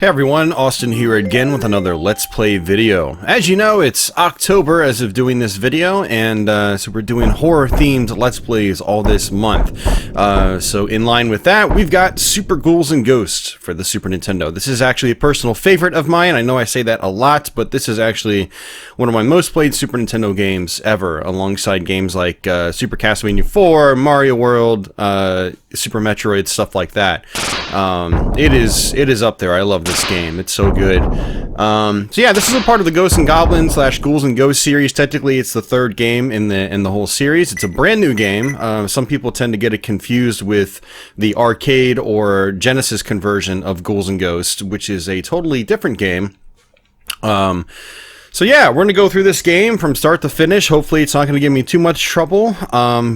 Hey everyone, Austin here again with another Let's Play video. As you know, it's October as of doing this video, and so we're doing horror-themed Let's Plays all this month. So in line with that, we've got Super Ghouls and Ghosts for the Super Nintendo. This is actually a personal favorite of mine. I know I say that a lot, but this is actually one of my most played Super Nintendo games ever, alongside games like Super Castlevania 4, Mario World, Super Metroid, stuff like that. It is up there. I love this game. It's so good. So yeah, this is a part of the Ghosts and Goblins / Ghouls and Ghosts series. Technically, it's the third game in the whole series. It's a brand new game. Some people tend to get it confused with the arcade or Genesis conversion of Ghouls and Ghosts, which is a totally different game. So yeah, we're going to go through this game from start to finish. Hopefully it's not going to give me too much trouble.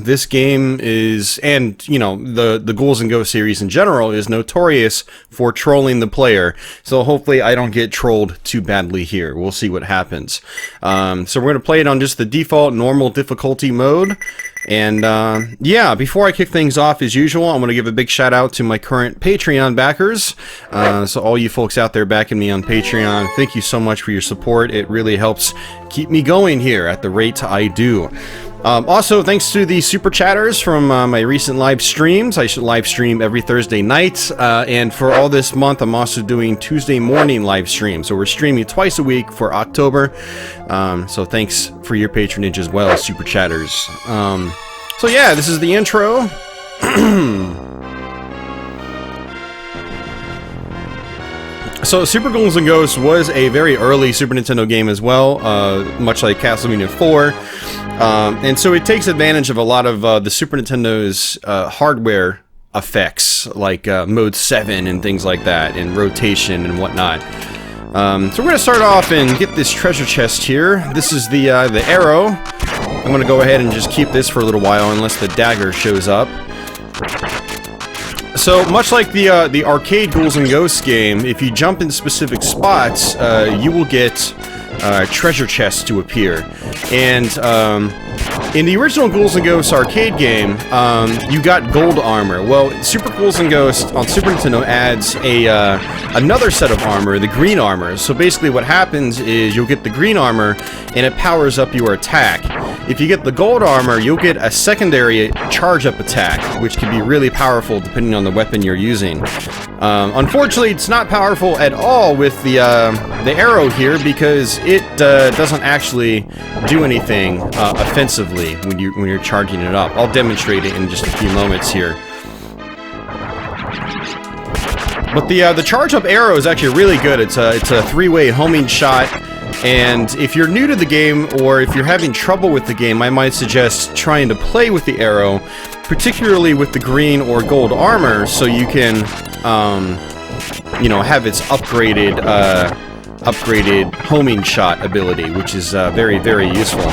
This game is, and you know, the Ghouls and Ghosts series in general is notorious for trolling the player. So hopefully I don't get trolled too badly here. We'll see what happens. So we're going to play it on just the default normal difficulty mode. And yeah, before I kick things off, as usual, I'm going to give a big shout out to my current Patreon backers. So all you folks out there backing me on Patreon, thank you so much for your support. It really helps keep me going here at the rate I do. Also, thanks to the super chatters from my recent live streams. I should live stream every Thursday night, and for all this month, I'm also doing Tuesday morning live streams. So we're streaming twice a week for October. So thanks for your patronage as well, super chatters. So yeah, this is the intro. So, Super Ghouls and Ghosts was a very early Super Nintendo game as well, much like Castlevania 4. And so it takes advantage of a lot of the Super Nintendo's hardware effects, like Mode 7 and things like that, and rotation and whatnot. So we're going to start off and get this treasure chest here. This is the arrow. I'm going to go ahead and just keep this for a little while unless the dagger shows up. So, much like the arcade Ghouls and Ghosts game, if you jump in specific spots, you will get treasure chests to appear. And in the original Ghouls and Ghosts arcade game, you got gold armor. Well, Super Ghouls and Ghosts on Super Nintendo adds another set of armor, the green armor. So basically what happens is you'll get the green armor, and it powers up your attack. If you get the gold armor, you'll get a secondary charge-up attack, which can be really powerful depending on the weapon you're using. Unfortunately, it's not powerful at all with the arrow here because it doesn't actually do anything offensively when you're charging it up. I'll demonstrate it in just a few moments here. But the charge-up arrow is actually really good. It's a three-way homing shot. And if you're new to the game, or if you're having trouble with the game, I might suggest trying to play with the arrow, particularly with the green or gold armor, so you can, you know, have its upgraded homing shot ability, which is very, very useful.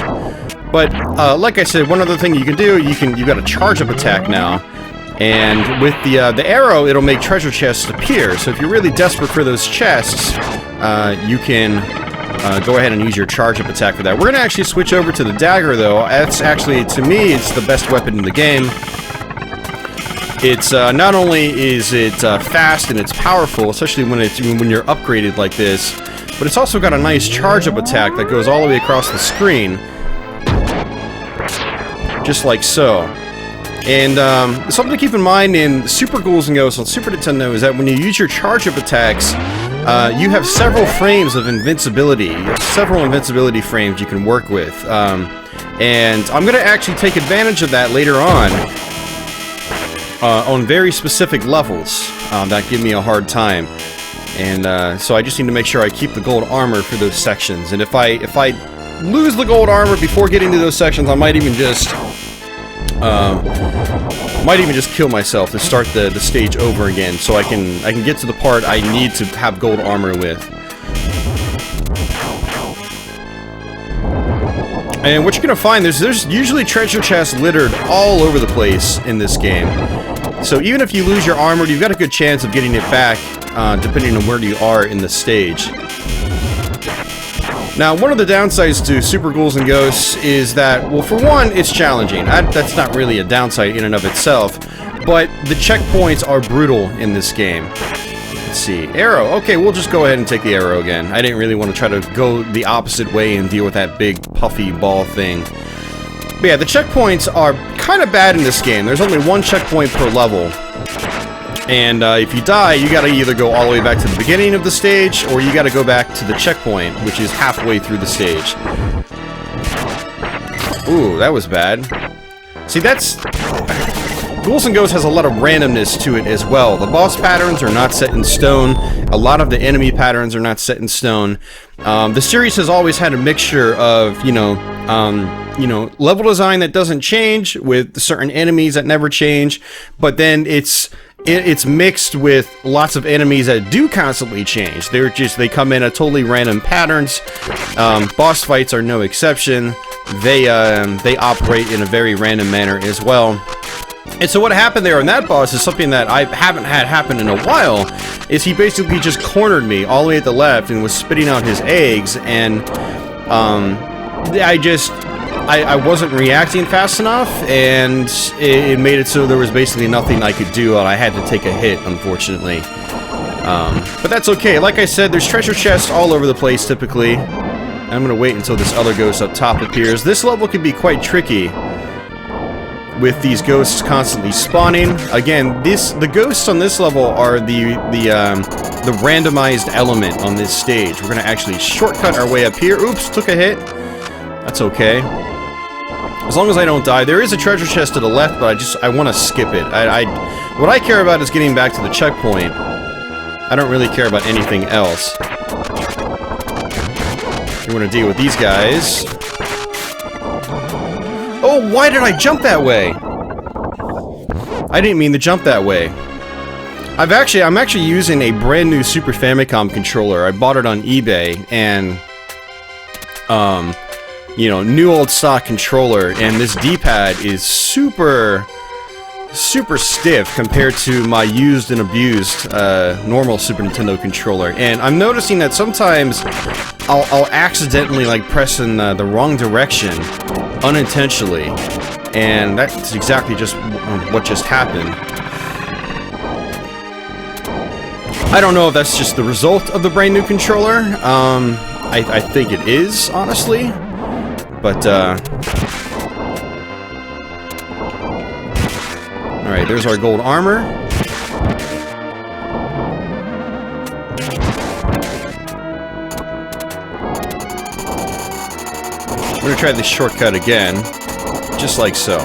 But like I said, one other thing you can do, you've got a charge-up attack now, and with the arrow, it'll make treasure chests appear. So if you're really desperate for those chests, you can go ahead and use your charge-up attack for that. We're going to actually switch over to the dagger, though. That's actually, to me, it's the best weapon in the game. It's not only is it fast and it's powerful, especially when you're upgraded like this, but it's also got a nice charge-up attack that goes all the way across the screen, just like so. And something to keep in mind in Super Ghouls and Ghosts on Super Nintendo is that when you use your charge-up attacks, you have several frames of invincibility. You have several invincibility frames you can work with. And I'm going to actually take advantage of that later on very specific levels that give me a hard time. And so I just need to make sure I keep the gold armor for those sections. And if I lose the gold armor before getting to those sections, I might even just kill myself to start the stage over again, so I can get to the part I need to have gold armor with. And what you're gonna find, there's usually treasure chests littered all over the place in this game. So even if you lose your armor, you've got a good chance of getting it back, depending on where you are in the stage. Now, one of the downsides to Super Ghouls and Ghosts is that, well, for one, it's challenging. That's not really a downside in and of itself, but the checkpoints are brutal in this game. Let's see. Arrow. Okay, we'll just go ahead and take the arrow again. I didn't really want to try to go the opposite way and deal with that big puffy ball thing. But yeah, the checkpoints are kind of bad in this game. There's only one checkpoint per level. And if you die, you gotta either go all the way back to the beginning of the stage, or you gotta go back to the checkpoint, which is halfway through the stage. Ooh, that was bad. See, that's... Ghouls and Ghosts has a lot of randomness to it as well. The boss patterns are not set in stone. A lot of the enemy patterns are not set in stone. The series has always had a mixture of, you know, level design that doesn't change with certain enemies that never change, but then it's mixed with lots of enemies that do constantly change. They come in at totally random patterns. Boss fights are no exception. They operate in a very random manner as well. And so what happened there on that boss is something that I haven't had happen in a while, is he basically just cornered me all the way at the left and was spitting out his eggs, and I wasn't reacting fast enough, and it made it so there was basically nothing I could do, and I had to take a hit, unfortunately. But that's okay. Like I said, there's treasure chests all over the place, typically. I'm gonna wait until this other ghost up top appears. This level can be quite tricky, with these ghosts constantly spawning. Again, the ghosts on this level are the randomized element on this stage. We're gonna actually shortcut our way up here. Oops, took a hit. That's okay. As long as I don't die. There is a treasure chest to the left, but I want to skip it. What I care about is getting back to the checkpoint. I don't really care about anything else. We're gonna deal with these guys. Oh, why did I jump that way? I didn't mean to jump that way. I'm actually using a brand new Super Famicom controller. I bought it on eBay, and you know, new old stock controller, and this D-pad is super stiff compared to my used and abused normal Super Nintendo controller. And I'm noticing that sometimes I'll accidentally like press in the wrong direction unintentionally, and that's exactly just what just happened. I don't know if that's just the result of the brand new controller. I think it is, honestly, but alright, there's our gold armor. I'm gonna try this shortcut again, just like so.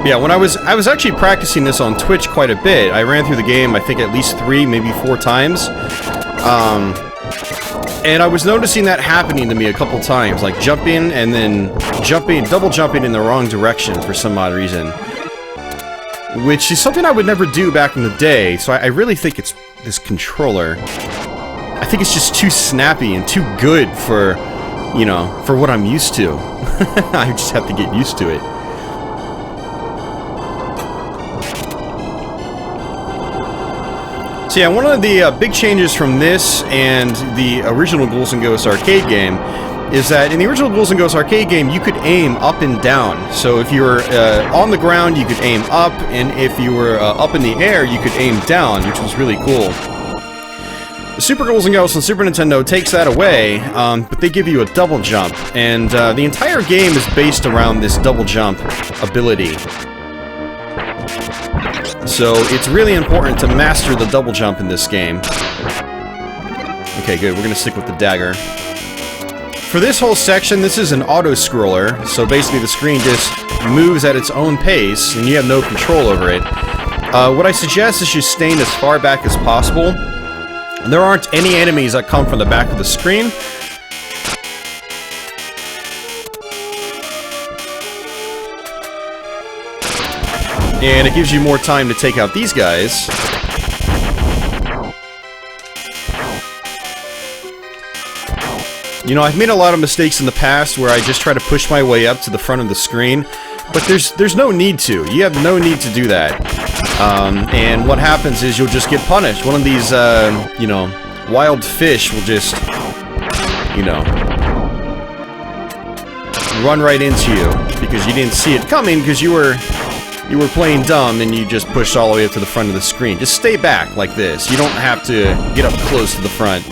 Yeah, when I was actually practicing this on Twitch quite a bit. I ran through the game, I think at least 3, maybe 4 times. And I was noticing that happening to me a couple times, like jumping and then double jumping in the wrong direction for some odd reason. Which is something I would never do back in the day, so I really think it's this controller. I think it's just too snappy and too good for, you know, for what I'm used to. I just have to get used to it. So yeah, one of the big changes from this and the original Ghouls and Ghosts arcade game is that in the original Ghouls and Ghosts arcade game, you could aim up and down. So if you were on the ground, you could aim up, and if you were up in the air, you could aim down, which was really cool. The Super Ghouls and Ghosts on Super Nintendo takes that away, but they give you a double jump, and the entire game is based around this double jump ability. So it's really important to master the double jump in this game. Okay, good. We're gonna stick with the dagger. For this whole section, this is an auto-scroller, so basically the screen just moves at its own pace, and you have no control over it. What I suggest is just staying as far back as possible. There aren't any enemies that come from the back of the screen. And it gives you more time to take out these guys. You know, I've made a lot of mistakes in the past where I just try to push my way up to the front of the screen, but there's no need to. You have no need to do that. And what happens is you'll just get punished. One of these, you know, wild fish will just, you know, run right into you because you didn't see it coming because you were you were playing dumb and you just pushed all the way up to the front of the screen. Just stay back like this. You don't have to get up close to the front.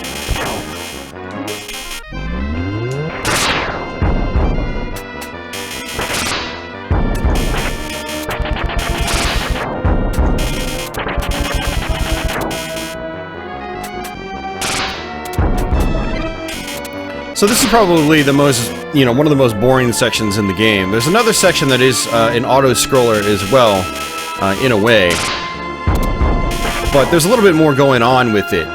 So this is probably the most, one of the most boring sections in the game. There's another section that is an auto-scroller as well, in a way. But there's a little bit more going on with it.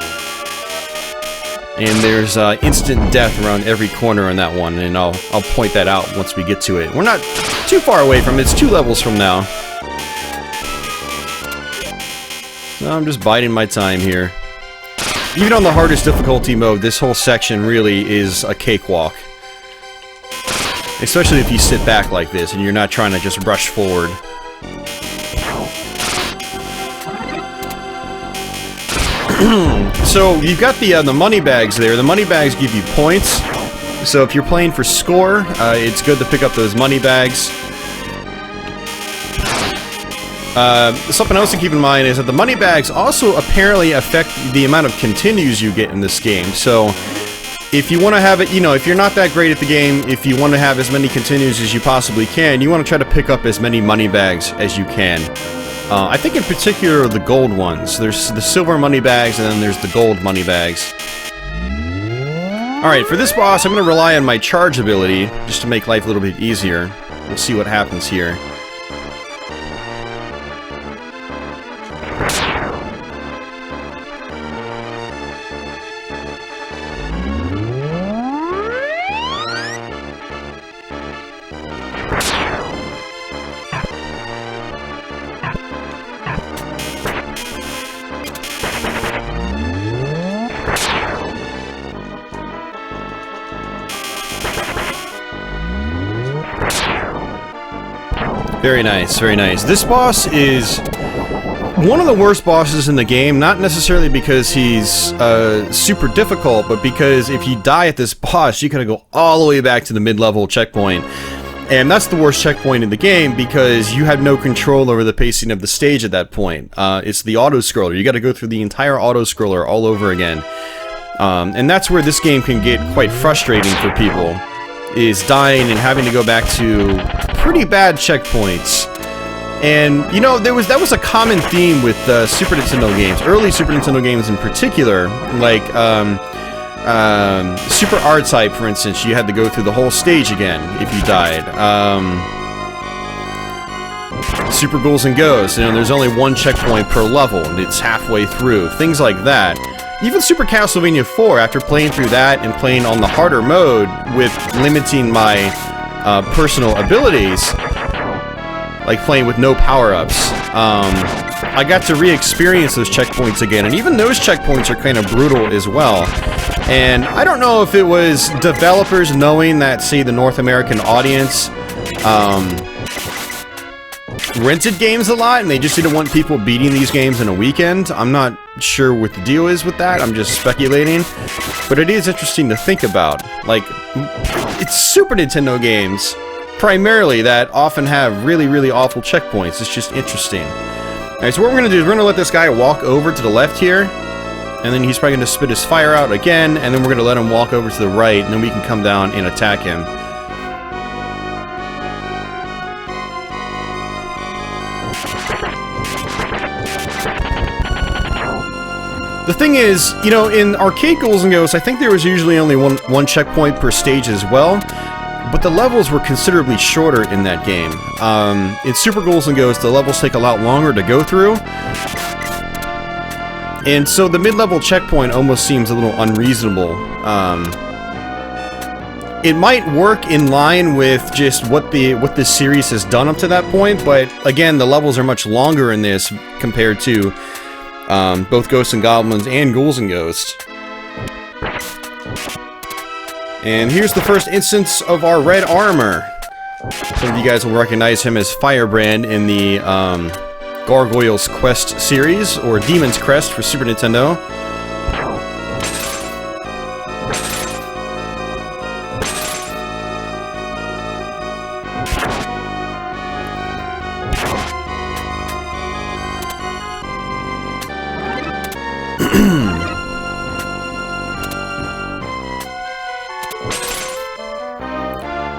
And there's instant death around every corner on that one, and I'll point that out once we get to it. We're not too far away from it. It's 2 levels from now. So I'm just biding my time here. Even on the hardest difficulty mode, this whole section really is a cakewalk. Especially if you sit back like this and you're not trying to just rush forward. So you've got the money bags there. The money bags give you points. So if you're playing for score, it's good to pick up those money bags. Something else to keep in mind is that the money bags also apparently affect the amount of continues you get in this game. So, if you want to have it, if you're not that great at the game, if you want to have as many continues as you possibly can, you want to try to pick up as many money bags as you can. I think in particular the gold ones. There's the silver money bags and then there's the gold money bags. Alright, for this boss I'm going to rely on my charge ability just to make life a little bit easier. We'll see what happens here. Very nice, very nice. This boss is one of the worst bosses in the game, not necessarily because he's super difficult, but because if you die at this boss, you gotta go all the way back to the mid-level checkpoint. And that's the worst checkpoint in the game because you have no control over the pacing of the stage at that point. It's the auto-scroller. You gotta go through the entire auto-scroller all over again. And that's where this game can get quite frustrating for people, is dying and having to go back to pretty bad checkpoints. And, that was a common theme with Super Nintendo games, early Super Nintendo games in particular, like Super R-Type, for instance. You had to go through the whole stage again if you died. Super Ghouls and Ghosts, there's only one checkpoint per level, and it's halfway through. Things like that. Even Super Castlevania 4, after playing through that and playing on the harder mode with limiting my personal abilities, like playing with no power-ups, I got to re-experience those checkpoints again, and even those checkpoints are kind of brutal as well. And I don't know if it was developers knowing that, say, the North American audience rented games a lot, and they just didn't want people beating these games in a weekend. I'm not sure what the deal is with that. I'm just speculating. But it is interesting to think about. Like, it's Super Nintendo games, primarily, that often have really, really awful checkpoints. It's just interesting. Alright, so what we're going to do is we're going to let this guy walk over to the left here, and then he's probably going to spit his fire out again, and then we're going to let him walk over to the right, and then we can come down and attack him. The thing is, in arcade Ghouls and Ghosts, I think there was usually only one checkpoint per stage as well, but the levels were considerably shorter in that game. In Super Ghouls and Ghosts, the levels take a lot longer to go through, and so the mid-level checkpoint almost seems a little unreasonable. It might work in line with just what this series has done up to that point, but again, the levels are much longer in this compared to both Ghosts and Goblins and Ghouls and Ghosts. And here's the first instance of our red armor. Some of you guys will recognize him as Firebrand in the Gargoyle's Quest series, or Demon's Crest for Super Nintendo.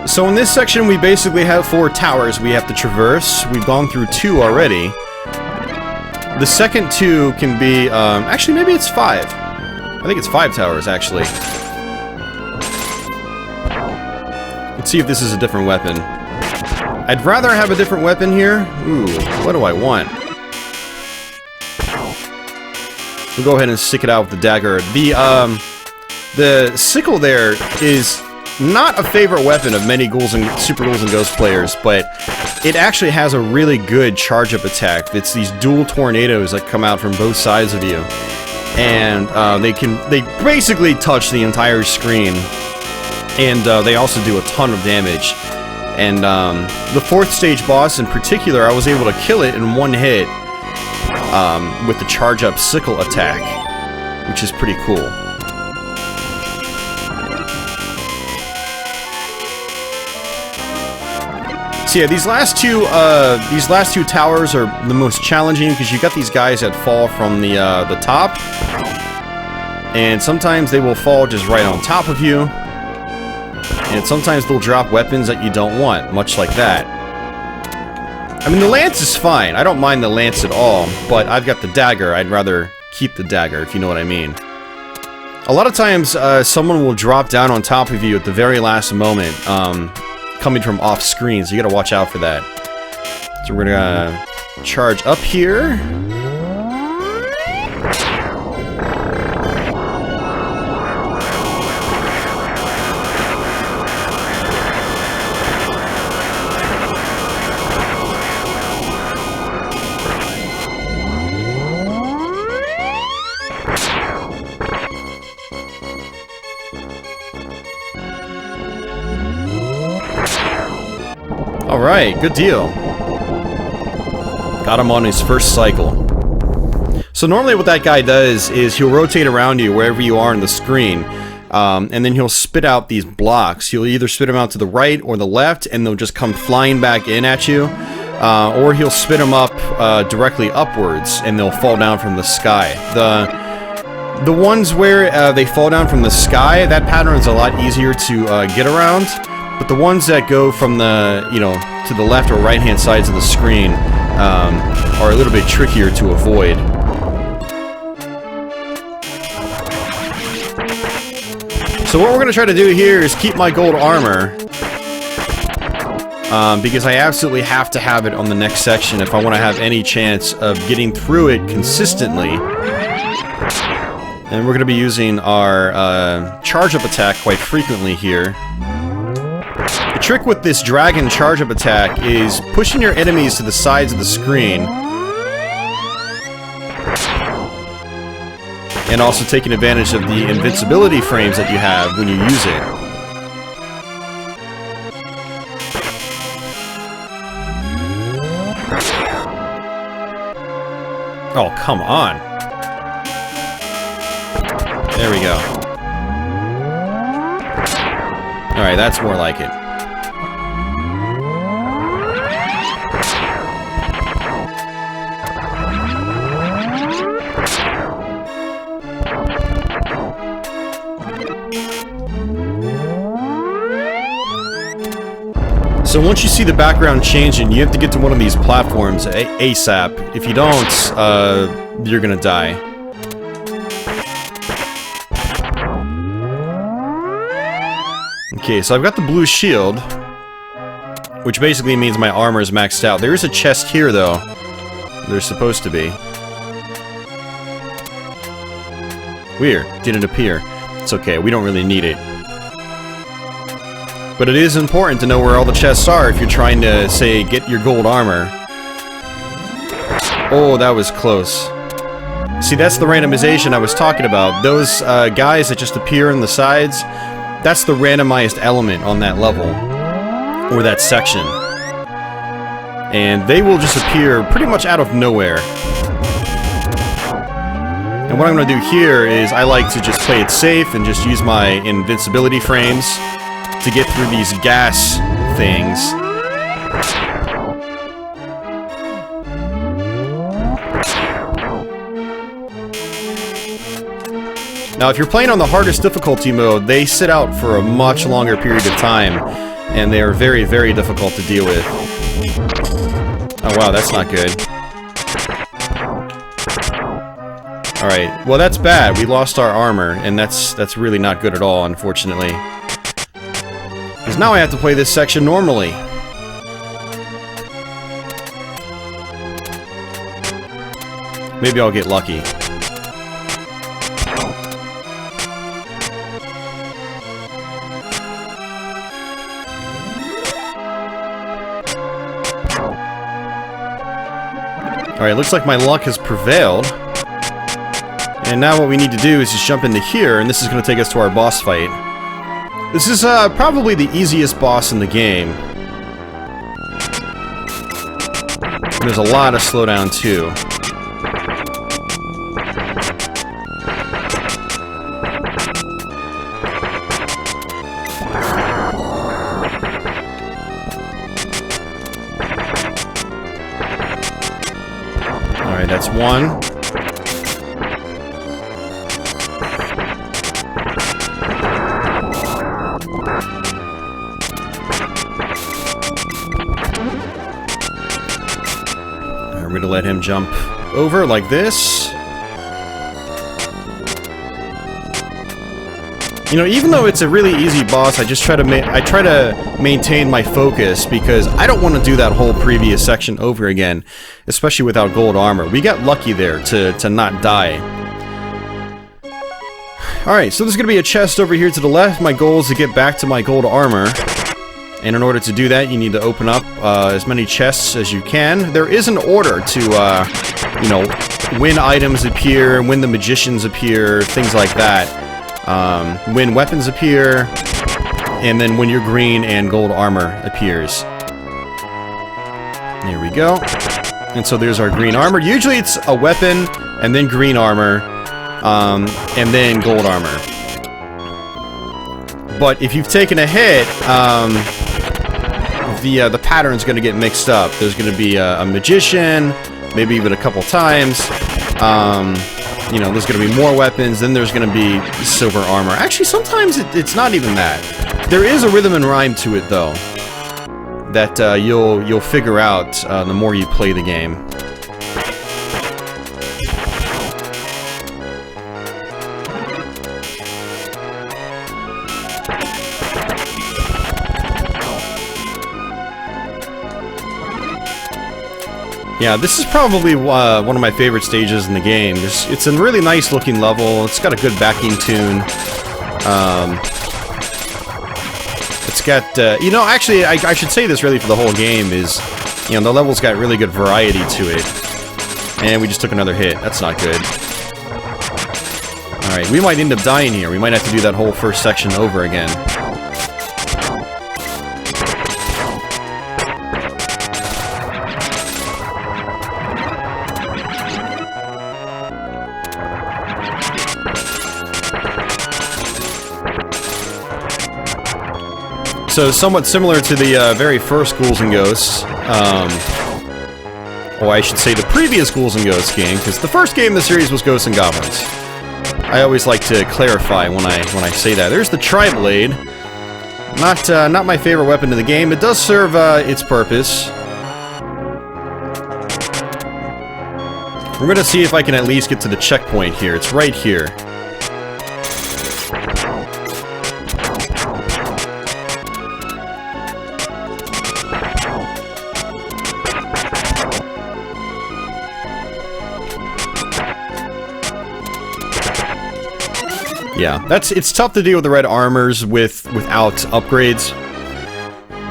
So in this section, we basically have 4 towers we have to traverse. We've gone through 2 already. The second 2 can be, actually maybe it's 5. I think it's 5 towers, actually. Let's see if this is a different weapon. I'd rather have a different weapon here. Ooh, what do I want? We'll go ahead and stick it out with the dagger. The sickle there is not a favorite weapon of many Super Ghouls and Ghosts players, but it actually has a really good charge-up attack. It's these dual tornadoes that come out from both sides of you. And they basically touch the entire screen. And they also do a ton of damage. And the 4th stage boss in particular, I was able to kill it in 1 hit with the charge-up sickle attack, which is pretty cool. So yeah, these last two towers are the most challenging because you got these guys that fall from the top, and sometimes they will fall just right on top of you, and sometimes they'll drop weapons that you don't want, much like that. I mean, the lance is fine. I don't mind the lance at all, but I've got the dagger. I'd rather keep the dagger, if you know what I mean. A lot of times, someone will drop down on top of you at the very last moment, coming from off screen, so you gotta watch out for that. So we're gonna charge up here. Alright, good deal. Got him on his first cycle. So normally what that guy does is he'll rotate around you wherever you are on the screen, and then he'll spit out these blocks. He'll either spit them out to the right or the left, and they'll just come flying back in at you, or he'll spit them up directly upwards, and they'll fall down from the sky. The ones where they fall down from the sky, that pattern is a lot easier to get around. But the ones that go from the, to the left or right-hand sides of the screen are a little bit trickier to avoid. So what we're going to try to do here is keep my gold armor, because I absolutely have to have it on the next section if I want to have any chance of getting through it consistently. And we're going to be using our charge-up attack quite frequently here. The trick with this dragon charge-up attack is pushing your enemies to the sides of the screen, and also taking advantage of the invincibility frames that you have when you use it. Oh, come on. There we go. Alright, that's more like it. So once you see the background changing, you have to get to one of these platforms ASAP. If you don't, you're gonna die. Okay, so I've got the blue shield, which basically means my armor is maxed out. There is a chest here, though. There's supposed to be. Weird. Didn't appear. It's okay, we don't really need it. But it is important to know where all the chests are if you're trying to, say, get your gold armor. Oh, that was close. See, that's the randomization I was talking about. Those guys that just appear on the sides, that's the randomized element on that level, or that section. And they will just appear pretty much out of nowhere. And what I'm going to do here is I like to just play it safe and just use my invincibility frames to get through these gas things. Now, if you're playing on the hardest difficulty mode, they sit out for a much longer period of time, and they are very, very difficult to deal with. Oh wow, that's not good. Alright, well that's bad. We lost our armor, and that's really not good at all, unfortunately. Because now I have to play this section normally. Maybe I'll get lucky. Alright, looks like my luck has prevailed. And now what we need to do is just jump into here, and this is going to take us to our boss fight. This is probably the easiest boss in the game. And there's a lot of slowdown too. Alright, that's one. We're gonna let him jump over like this. You know, even though it's a really easy boss, I just try to maintain my focus because I don't want to do that whole previous section over again, especially without gold armor. We got lucky there to not die. Alright, so there's gonna be a chest over here to the left. My goal is to get back to my gold armor. And in order to do that, you need to open up as many chests as you can. There is an order to, you know, when items appear, when the magicians appear, things like that. When weapons appear, and then when your green and gold armor appears. There we go. And so there's our green armor. Usually it's a weapon, and then green armor, and then gold armor. But if you've taken a hit, the pattern's going to get mixed up. There's going to be a magician, maybe even a couple times. You know, there's going to be more weapons, then there's going to be silver armor. Actually, sometimes it's not even that. There is a rhythm and rhyme to it, though, that you'll figure out the more you play the game. Yeah, this is probably one of my favorite stages in the game. It's a really nice looking level. It's got a good backing tune. It's got, you know, actually, I should say this really for the whole game is, you know, the level's got really good variety to it. And we just took another hit. That's not good. Alright, we might end up dying here. We might have to do that whole first section over again. So, somewhat similar to the very first Ghouls and Ghosts, or I should say the previous Ghouls and Ghosts game, because the first game in the series was Ghosts and Goblins. I always like to clarify when I say that. There's the Tri-Blade. Not my favorite weapon in the game. It does serve its purpose. We're gonna see if I can at least get to the checkpoint here. It's right here. Yeah, it's tough to deal with the red armors without upgrades.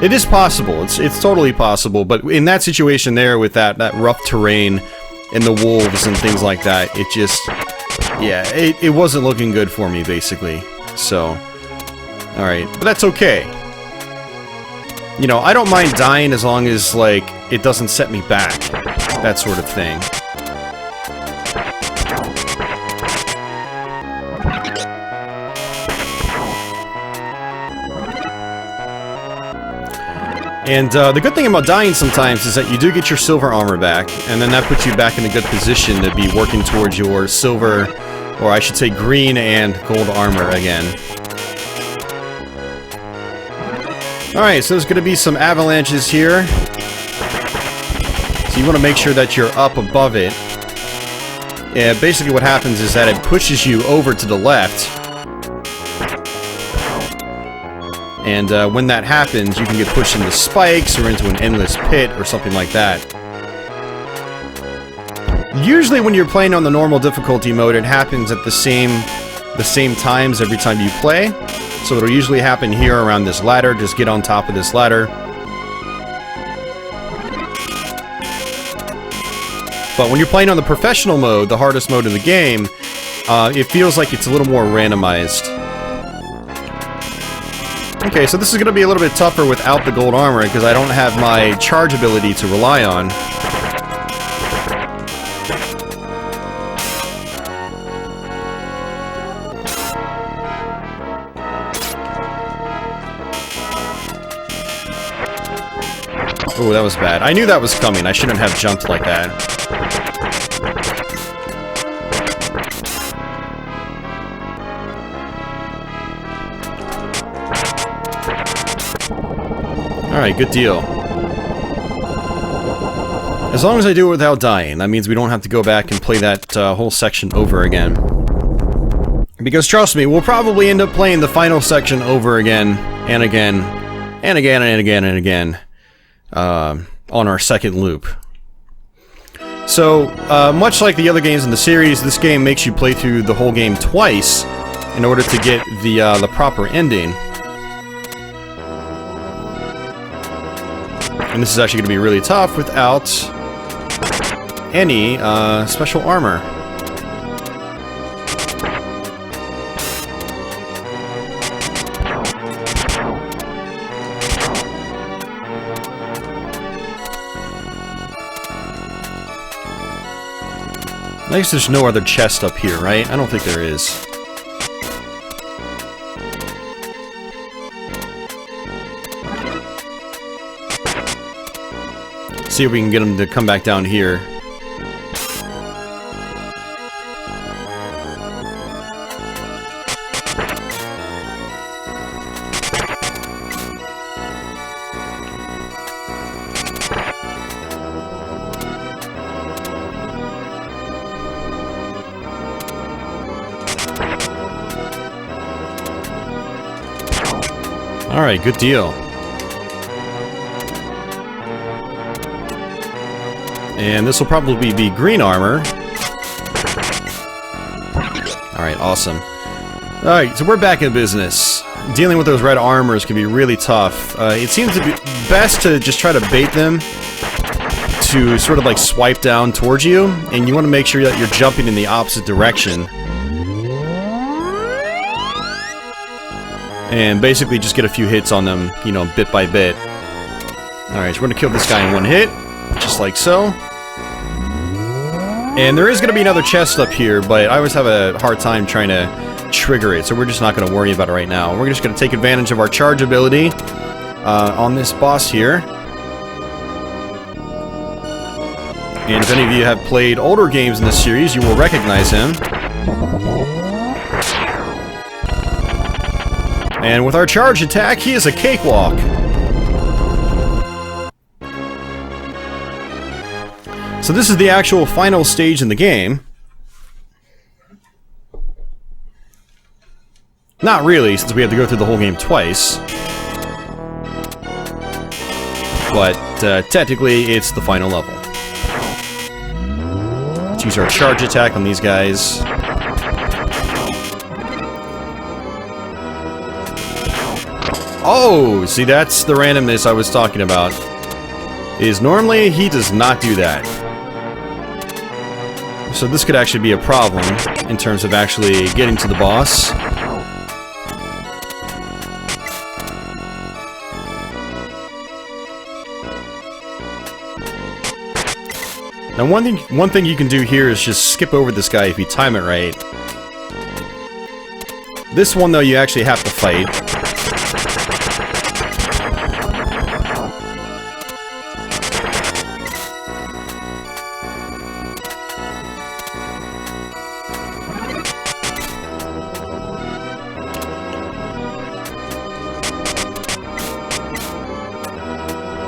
It is possible. It's totally possible, but in that situation there with that rough terrain and the wolves and things like that, it just, yeah, it wasn't looking good for me basically. So, all right, but that's okay. You know, I don't mind dying as long as like it doesn't set me back, that sort of thing. And the good thing about dying sometimes is that you do get your silver armor back, and then that puts you back in a good position to be working towards your silver, or I should say green and gold armor again. Alright, so there's going to be some avalanches here. So you want to make sure that you're up above it. Yeah, basically what happens is that it pushes you over to the left. And when that happens, you can get pushed into spikes or into an endless pit or something like that. Usually when you're playing on the normal difficulty mode, it happens at the same times every time you play. So it'll usually happen here around this ladder. Just get on top of this ladder. But when you're playing on the professional mode, the hardest mode of the game, it feels like it's a little more randomized. Okay, so this is going to be a little bit tougher without the gold armor, because I don't have my charge ability to rely on. Oh, that was bad. I knew that was coming. I shouldn't have jumped like that. Alright, good deal. As long as I do it without dying, that means we don't have to go back and play that whole section over again. Because trust me, we'll probably end up playing the final section over again, and again, and again, and again, and again, on our second loop. So, much like the other games in the series, this game makes you play through the whole game twice in order to get the proper ending. And this is actually going to be really tough without any special armor. I guess there's no other chest up here, right? I don't think there is. See if we can get him to come back down here. Alright, good deal. And this will probably be green armor. Alright, awesome. Alright, so we're back in business. Dealing with those red armors can be really tough. It seems to be best to just try to bait them to sort of like swipe down towards you, and you want to make sure that you're jumping in the opposite direction. And basically just get a few hits on them, you know, bit by bit. Alright, so we're gonna kill this guy in one hit, just like so. And there is gonna be another chest up here, but I always have a hard time trying to trigger it, so we're just not gonna worry about it right now. We're just gonna take advantage of our charge ability on this boss here. And if any of you have played older games in this series, you will recognize him. And with our charge attack, he is a cakewalk. So this is the actual final stage in the game. Not really, since we have to go through the whole game twice. But technically, it's the final level. Let's use our charge attack on these guys. Oh, see, that's the randomness I was talking about. Is normally he does not do that. So this could actually be a problem in terms of actually getting to the boss. Now one thing you can do here is just skip over this guy if you time it right. This one though you actually have to fight.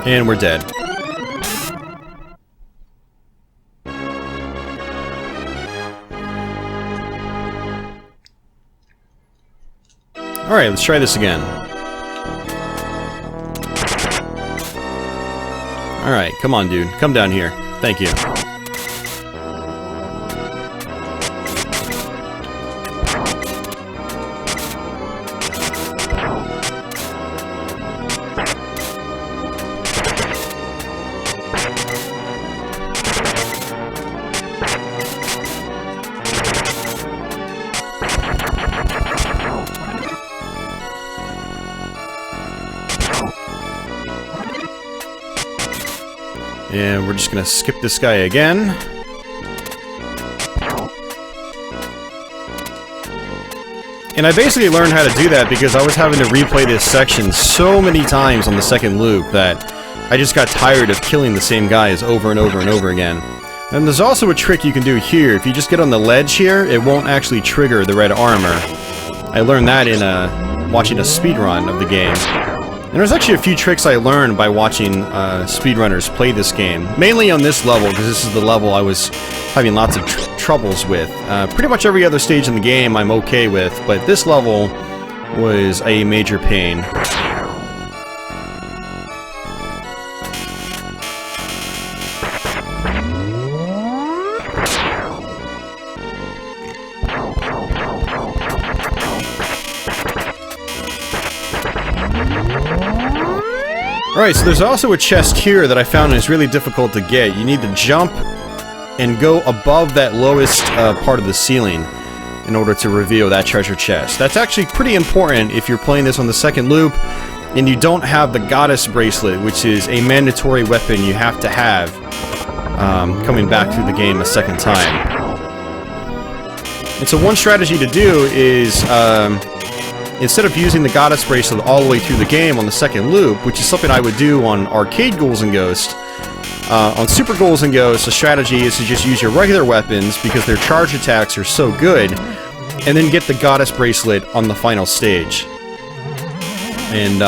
And we're dead. Alright, let's try this again. Alright, come on, dude. Come down here. Thank you. And we're just gonna skip this guy again. And I basically learned how to do that because I was having to replay this section so many times on the second loop that I just got tired of killing the same guys over and over and over again. And there's also a trick you can do here. If you just get on the ledge here, it won't actually trigger the red armor. I learned that in watching a speedrun of the game. And there's actually a few tricks I learned by watching speedrunners play this game. Mainly on this level, because this is the level I was having lots of troubles with. Pretty much every other stage in the game I'm okay with, but this level was a major pain. Alright, so there's also a chest here that I found is really difficult to get. You need to jump and go above that lowest part of the ceiling in order to reveal that treasure chest. That's actually pretty important if you're playing this on the second loop and you don't have the goddess bracelet, which is a mandatory weapon you have to have coming back through the game a second time. And so one strategy to do is instead of using the goddess bracelet all the way through the game on the second loop, which is something I would do on arcade Ghouls and Ghosts, on Super Ghouls and Ghosts, the strategy is to just use your regular weapons because their charge attacks are so good, and then get the goddess bracelet on the final stage. And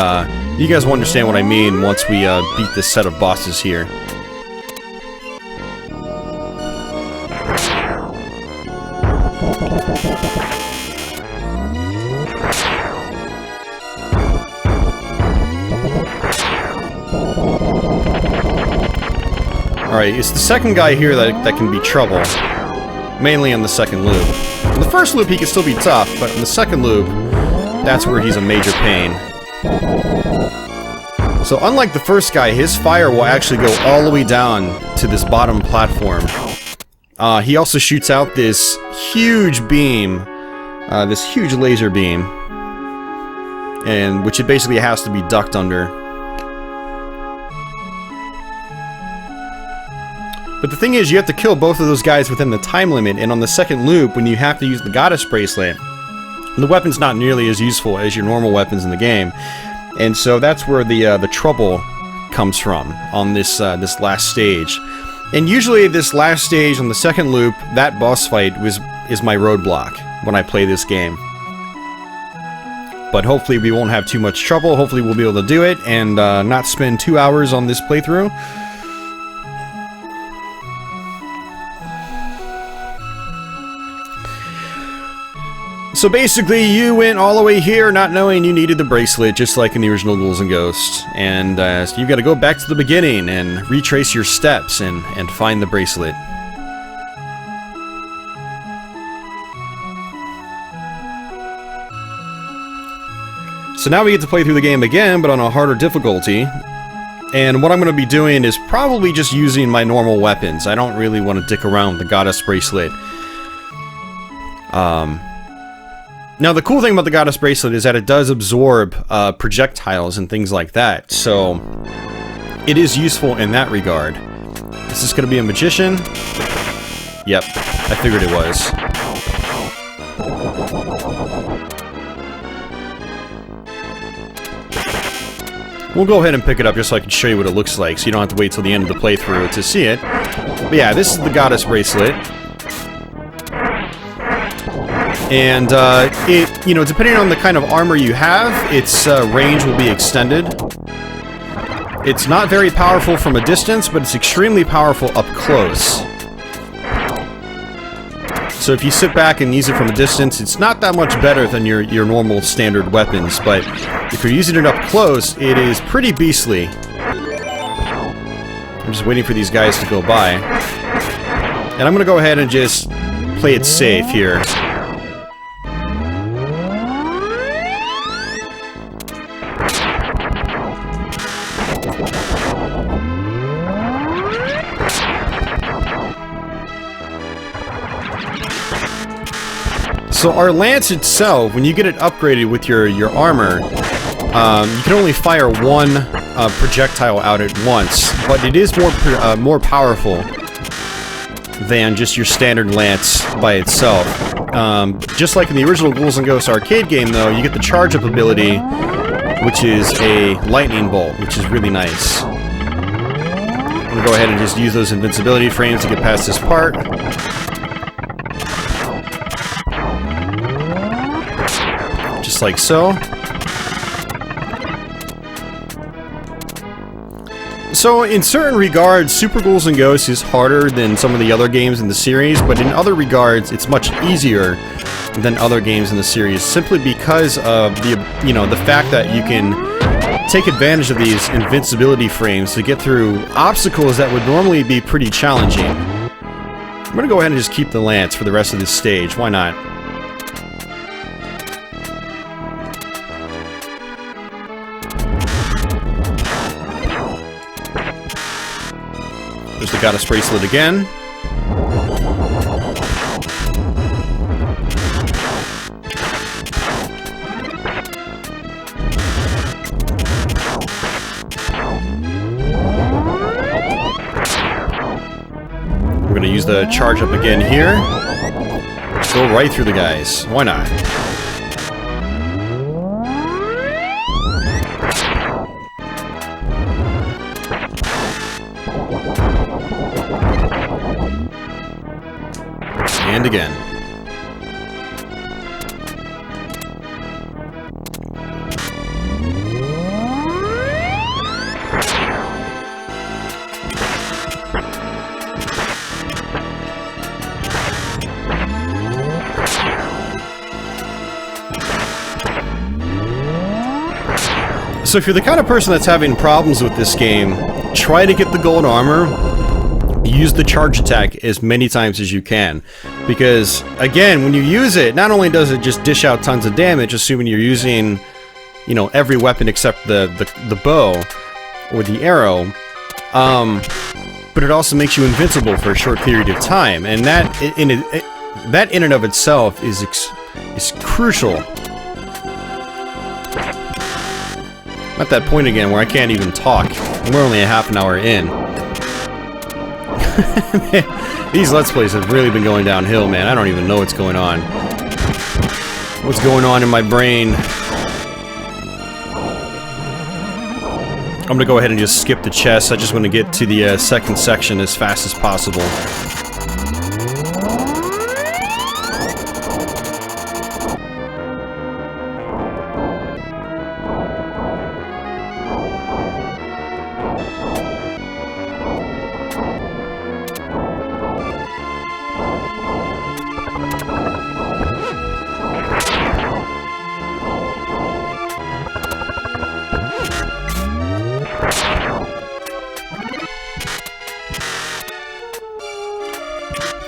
you guys will understand what I mean once we beat this set of bosses here. Alright, it's the second guy here that can be trouble. Mainly on the second loop. In the first loop he can still be tough, but in the second loop, that's where he's a major pain. So unlike the first guy, his fire will actually go all the way down to this bottom platform. He also shoots out this huge beam, this huge laser beam, and which it basically has to be ducked under. But the thing is, you have to kill both of those guys within the time limit, and on the second loop, when you have to use the goddess bracelet, the weapon's not nearly as useful as your normal weapons in the game. And so that's where the trouble comes from on this this last stage. And usually this last stage on the second loop, that boss fight is my roadblock when I play this game. But hopefully we won't have too much trouble. Hopefully we'll be able to do it and not spend 2 hours on this playthrough. So basically, you went all the way here not knowing you needed the bracelet, just like in the original Ghouls and Ghosts. And so you've got to go back to the beginning and retrace your steps and find the bracelet. So now we get to play through the game again, but on a harder difficulty. And what I'm going to be doing is probably just using my normal weapons. I don't really want to dick around with the goddess bracelet. Now, the cool thing about the goddess bracelet is that it does absorb projectiles and things like that, so it is useful in that regard. Is this going to be a magician? Yep, I figured it was. We'll go ahead and pick it up just so I can show you what it looks like, so you don't have to wait till the end of the playthrough to see it. But yeah, this is the goddess bracelet. And, you know, depending on the kind of armor you have, its range will be extended. It's not very powerful from a distance, but it's extremely powerful up close. So if you sit back and use it from a distance, it's not that much better than your normal standard weapons, but if you're using it up close, it is pretty beastly. I'm just waiting for these guys to go by. And I'm gonna go ahead and just play it safe here. So our lance itself, when you get it upgraded with your armor, you can only fire one projectile out at once, but it is more powerful than just your standard lance by itself. Just like in the original Ghouls and Ghosts arcade game, though, you get the charge-up ability, which is a lightning bolt, which is really nice. I'm gonna go ahead and just use those invincibility frames to get past this part. Just like so. So, in certain regards, Super Ghouls and Ghosts is harder than some of the other games in the series, but in other regards, it's much easier than other games in the series, simply because of the fact that you can take advantage of these invincibility frames to get through obstacles that would normally be pretty challenging. I'm gonna go ahead and just keep the lance for the rest of this stage. Why not? There's the Goddess Bracelet again. We're gonna use the charge up again here. Just go right through the guys. Why not? And again. So if you're the kind of person that's having problems with this game, try to get the gold armor. Use the charge attack as many times as you can, because again, when you use it, not only does it just dish out tons of damage, assuming you're using, every weapon except the bow or the arrow, but it also makes you invincible for a short period of time, and that in and of itself is crucial. I'm at that point again where I can't even talk, and we're only a half an hour in. These Let's Plays have really been going downhill, man. I don't even know what's going on. What's going on in my brain? I'm gonna go ahead and just skip the chest. I just want to get to the second section as fast as possible.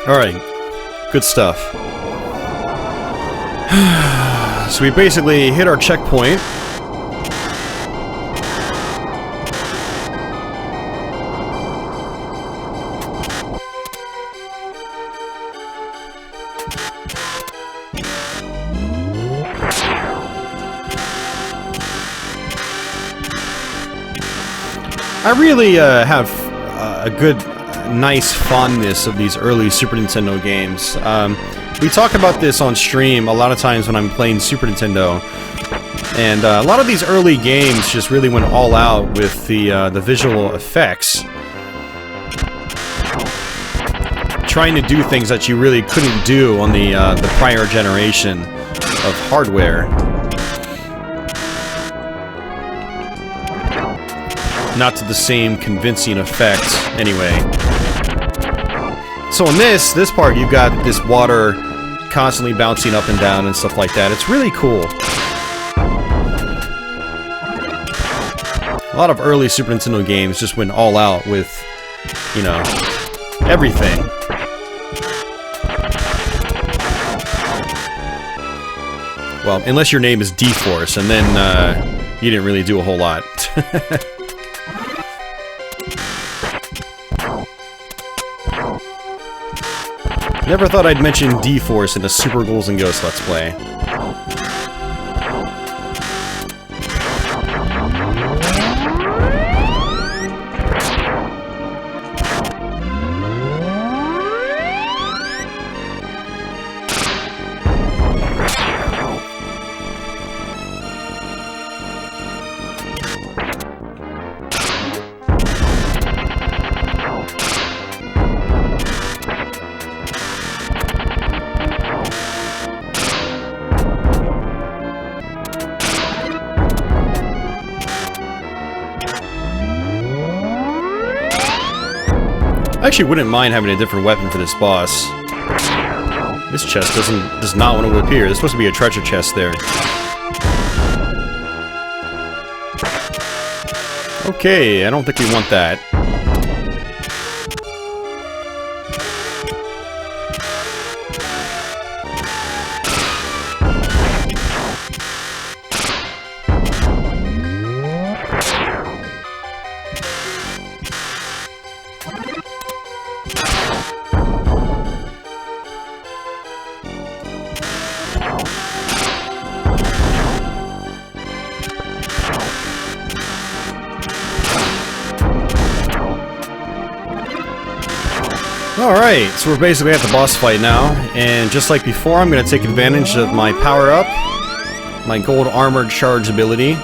Alright, good stuff. So we basically hit our checkpoint. I really have a good, nice fondness of these early Super Nintendo games. We talk about this on stream a lot of times when I'm playing Super Nintendo, and a lot of these early games just really went all out with the visual effects, trying to do things that you really couldn't do on the prior generation of hardware. not to the same convincing effect anyway. So in this part, you've got this water constantly bouncing up and down and stuff like that. It's really cool. A lot of early Super Nintendo games just went all out with, you know, everything. Well, unless your name is D-Force, and then you didn't really do a whole lot. Never thought I'd mention D-Force in a Super Ghouls and Ghosts Let's Play. I actually wouldn't mind having a different weapon for this boss. This chest does not want to appear. There's supposed to be a treasure chest there. Okay, I don't think we want that. Alright, so we're basically at the boss fight now, and just like before, I'm going to take advantage of my power-up, my gold armored charge ability.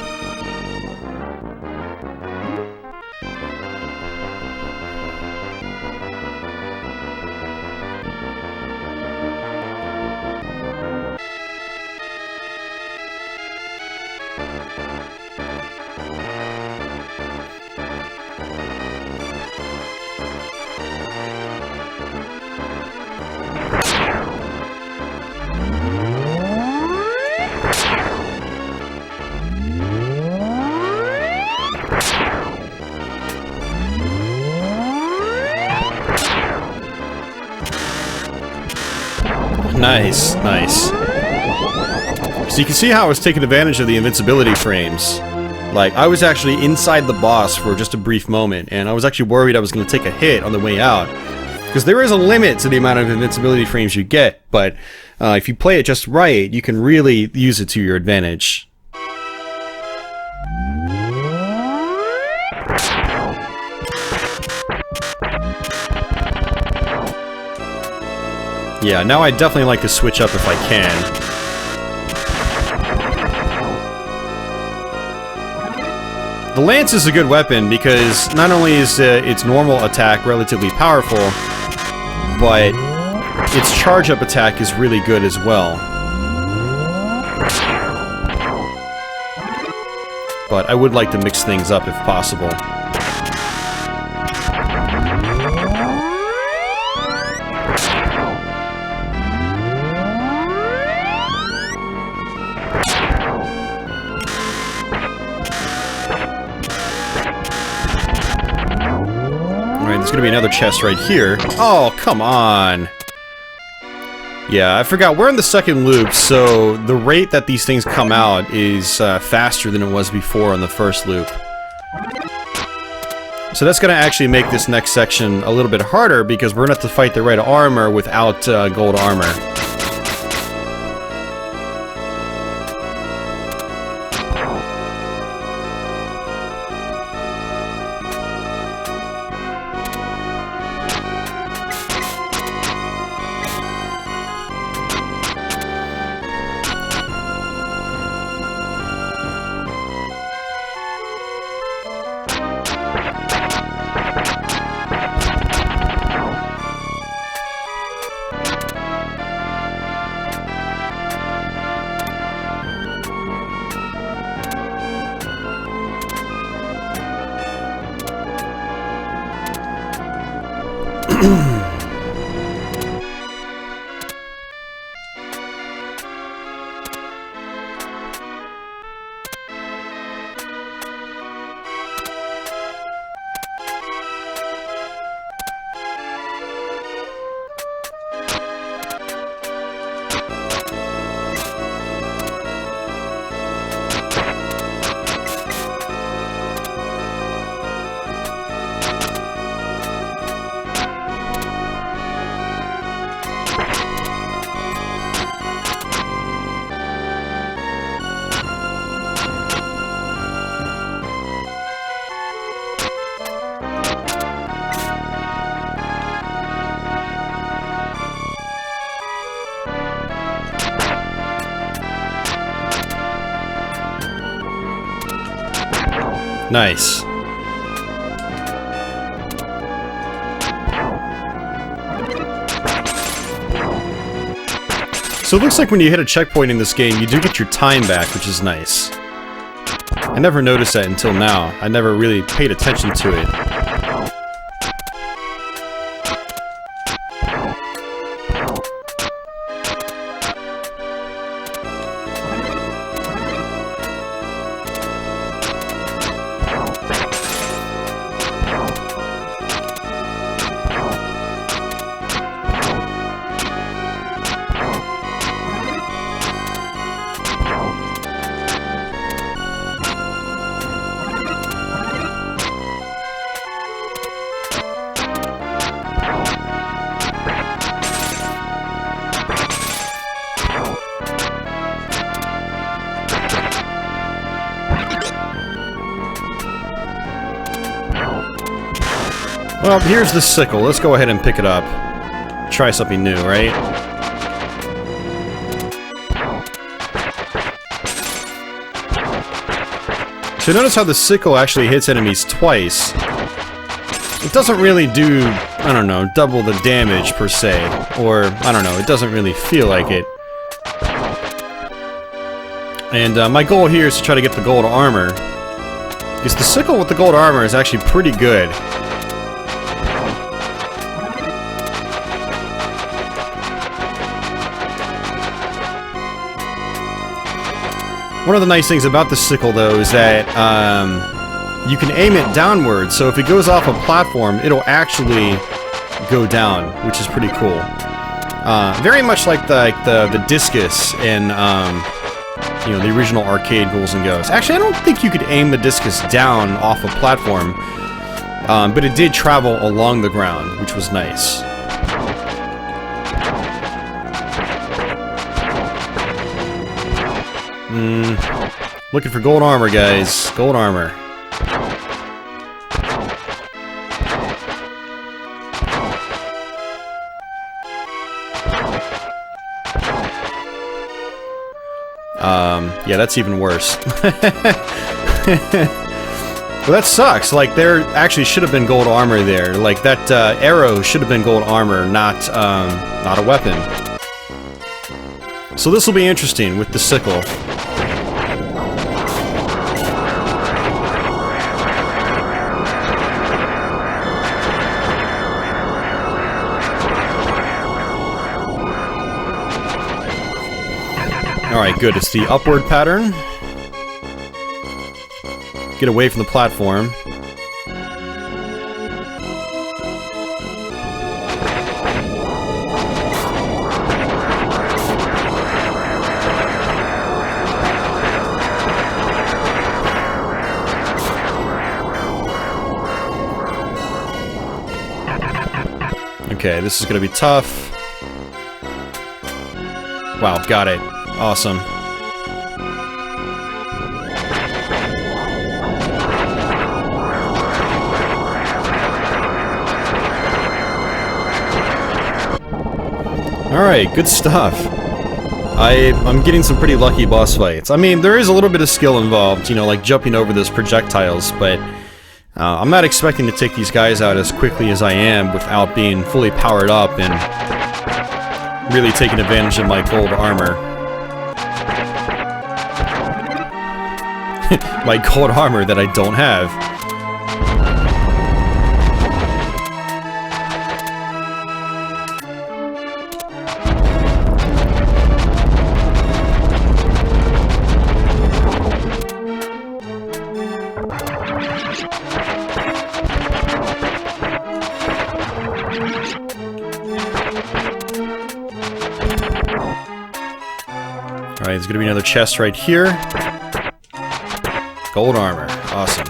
Nice, nice. So you can see how I was taking advantage of the invincibility frames. Like, I was actually inside the boss for just a brief moment, and I was actually worried I was going to take a hit on the way out. Because there is a limit to the amount of invincibility frames you get, but if you play it just right, you can really use it to your advantage. Yeah, now I'd definitely like to switch up if I can. The lance is a good weapon because not only is its normal attack relatively powerful, but its charge-up attack is really good as well. But I would like to mix things up if possible. There's gonna be another chest right here. Oh, come on! Yeah, I forgot. We're in the second loop, so the rate that these things come out is faster than it was before on the first loop. So that's gonna actually make this next section a little bit harder because we're gonna have to fight the red armor without gold armor. Nice. So it looks like when you hit a checkpoint in this game, you do get your time back, which is nice. I never noticed that until now. I never really paid attention to it. Well, here's the sickle. Let's go ahead and pick it up. Try something new, right? So notice how the sickle actually hits enemies twice. It doesn't really do, I don't know, double the damage per se. Or, I don't know, it doesn't really feel like it. And my goal here is to try to get the gold armor. Because the sickle with the gold armor is actually pretty good. One of the nice things about the sickle, though, is that you can aim it downwards, so if it goes off a platform, it'll actually go down, which is pretty cool. Very much like the discus in you know, the original arcade Ghouls and Ghosts. Actually, I don't think you could aim the discus down off a platform, but it did travel along the ground, which was nice. Looking for gold armor, guys. Gold armor. Yeah, that's even worse. Well, that sucks. Like, there actually should have been gold armor there. Like, that arrow should have been gold armor, not a weapon. So this will be interesting with the sickle. Alright, good. It's the upward pattern. Get away from the platform. Okay, this is gonna be tough. Wow, got it. Awesome. Alright, good stuff. I'm getting some pretty lucky boss fights. I mean, there is a little bit of skill involved, you know, like jumping over those projectiles, but I'm not expecting to take these guys out as quickly as I am without being fully powered up and really taking advantage of my gold armor. My gold armor that I don't have. Alright, there's gonna be another chest right here. Gold armor. Awesome.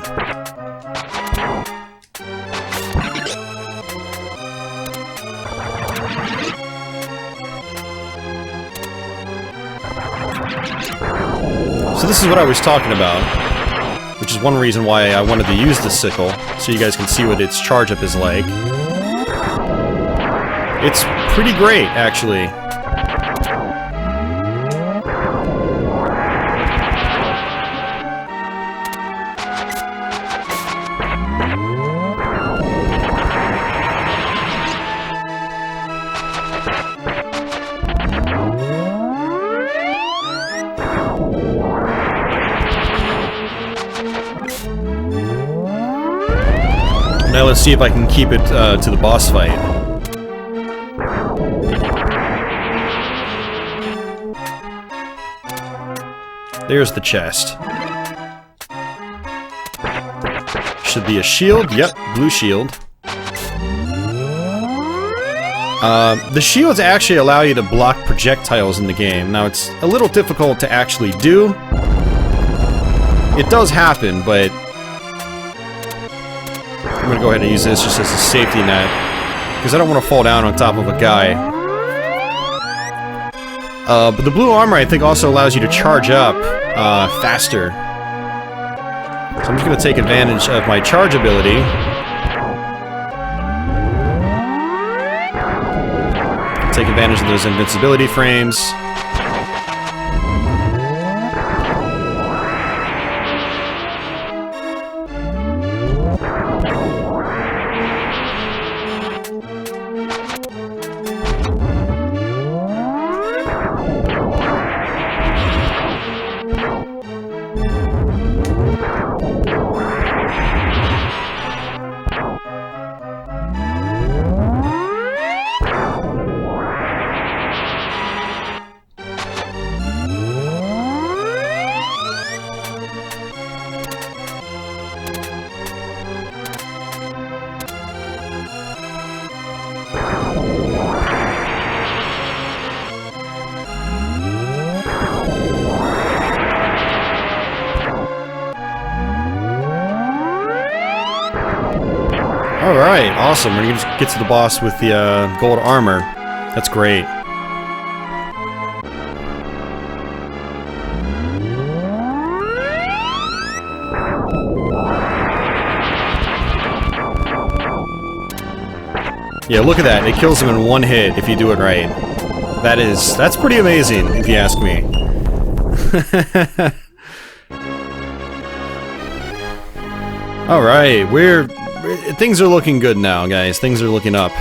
So this is what I was talking about, which is one reason why I wanted to use the sickle, so you guys can see what its charge up is like. It's pretty great, actually. Now let's see if I can keep it to the boss fight. There's the chest. Should be a shield. Yep, blue shield. The shields actually allow you to block projectiles in the game. Now, it's a little difficult to actually do. It does happen, but I'm gonna go ahead and use this just as a safety net, because I don't want to fall down on top of a guy. But the blue armor, I think, also allows you to charge up faster. So I'm just gonna take advantage of my charge ability. Take advantage of those invincibility frames. Alright, awesome. We're gonna just get to the boss with the gold armor. That's great. Yeah, look at that. It kills him in one hit if you do it right. That's pretty amazing, if you ask me. Alright, things are looking good now, guys. Things are looking up.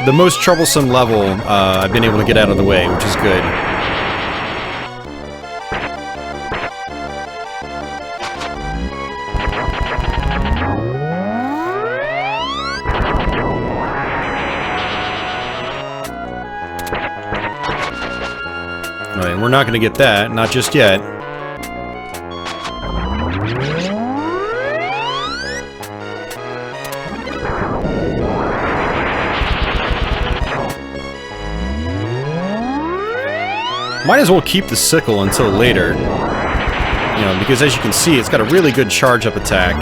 The most troublesome level I've been able to get out of the way, which is good. Alright, we're not gonna get that, not just yet. Might as well keep the sickle until later. You know, because as you can see, it's got a really good charge-up attack.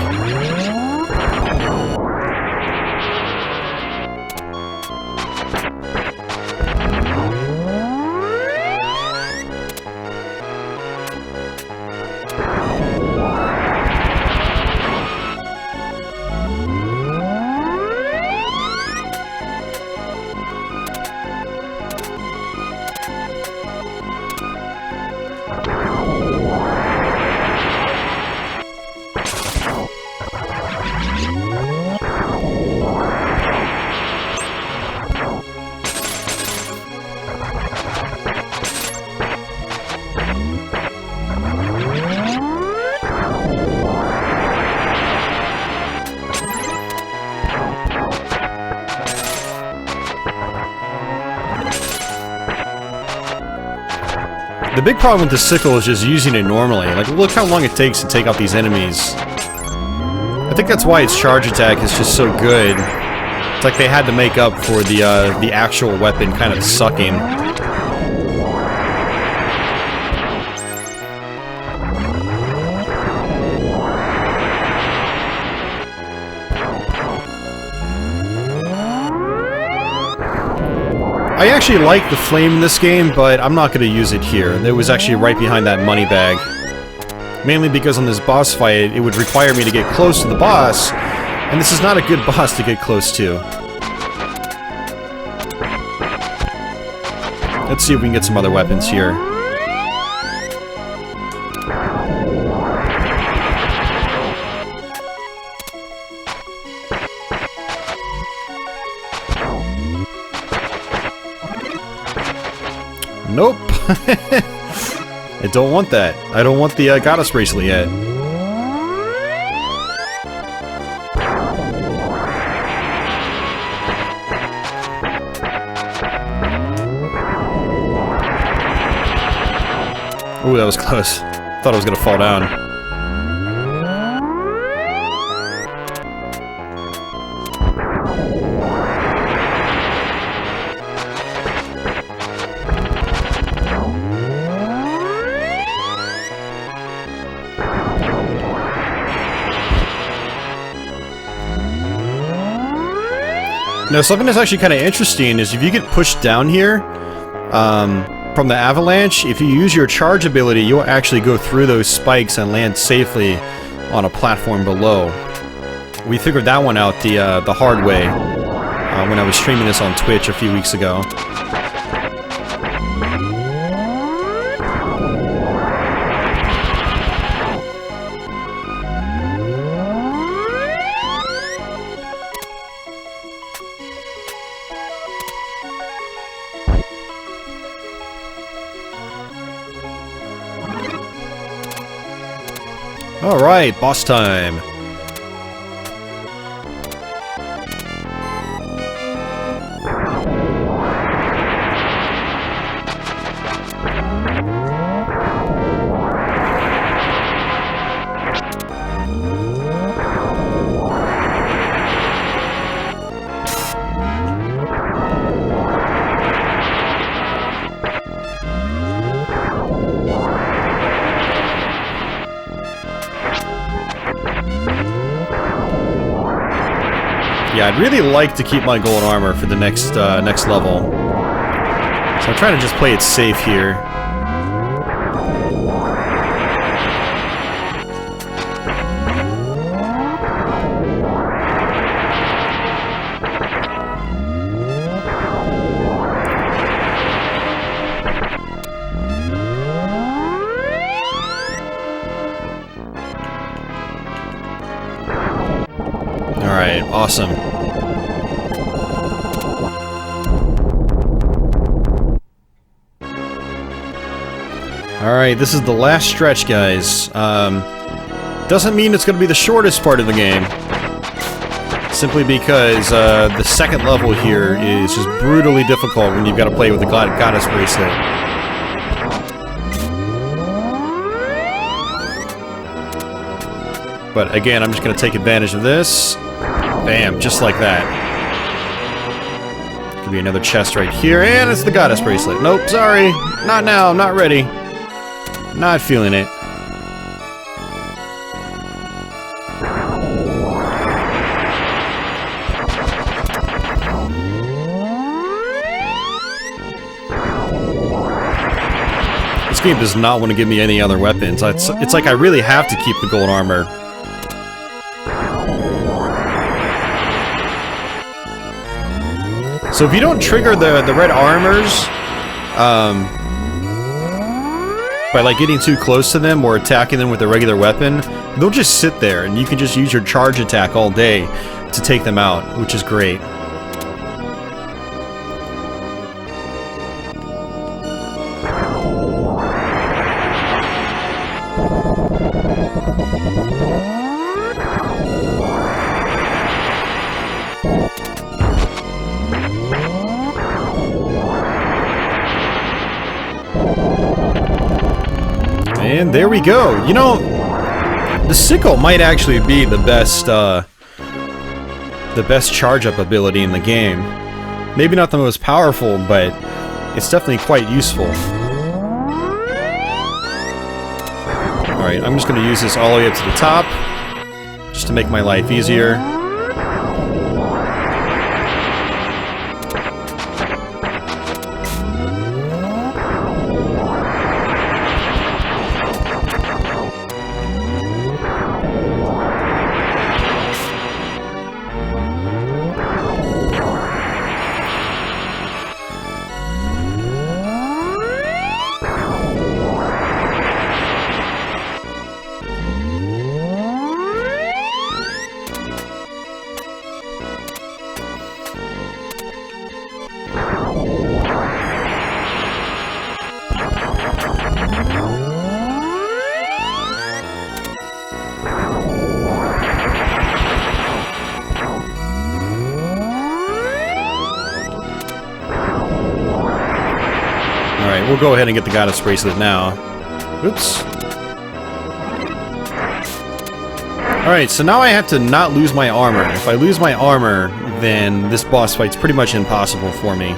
The big problem with the sickle is just using it normally. Like, look how long it takes to take out these enemies. I think that's why its charge attack is just so good. It's like they had to make up for the actual weapon kind of sucking. I actually like the flame in this game, but I'm not going to use it here. It was actually right behind that money bag. Mainly because on this boss fight, it would require me to get close to the boss, and this is not a good boss to get close to. Let's see if we can get some other weapons here. Nope. I don't want that. I don't want the goddess bracelet yet. Ooh, that was close. Thought I was gonna fall down. Now, something that's actually kind of interesting is if you get pushed down here from the avalanche, if you use your charge ability, you'll actually go through those spikes and land safely on a platform below. We figured that one out the hard way when I was streaming this on Twitch a few weeks ago. Alright, boss time. Yeah, I'd really like to keep my gold armor for the next next level. So I'm trying to just play it safe here. Alright, awesome. Alright, this is the last stretch, guys. Doesn't mean it's going to be the shortest part of the game. Simply because the second level here is just brutally difficult when you've got to play with the goddess bracelet. But again, I'm just going to take advantage of this. Bam, just like that. Could be another chest right here, and it's the goddess bracelet. Nope, sorry. Not now, I'm not ready. Not feeling it. This game does not want to give me any other weapons. It's like I really have to keep the gold armor. So if you don't trigger the red armors, by like getting too close to them or attacking them with a regular weapon, they'll just sit there and you can just use your charge attack all day to take them out, which is great. And there we go. You know, the sickle might actually be the best the best charge-up ability in the game. Maybe not the most powerful, but it's definitely quite useful. Alright, I'm just going to use this all the way up to the top, just to make my life easier. Alright, we'll go ahead and get the Goddess Bracelet now. Oops. Alright, so now I have to not lose my armor. If I lose my armor, then this boss fight's pretty much impossible for me.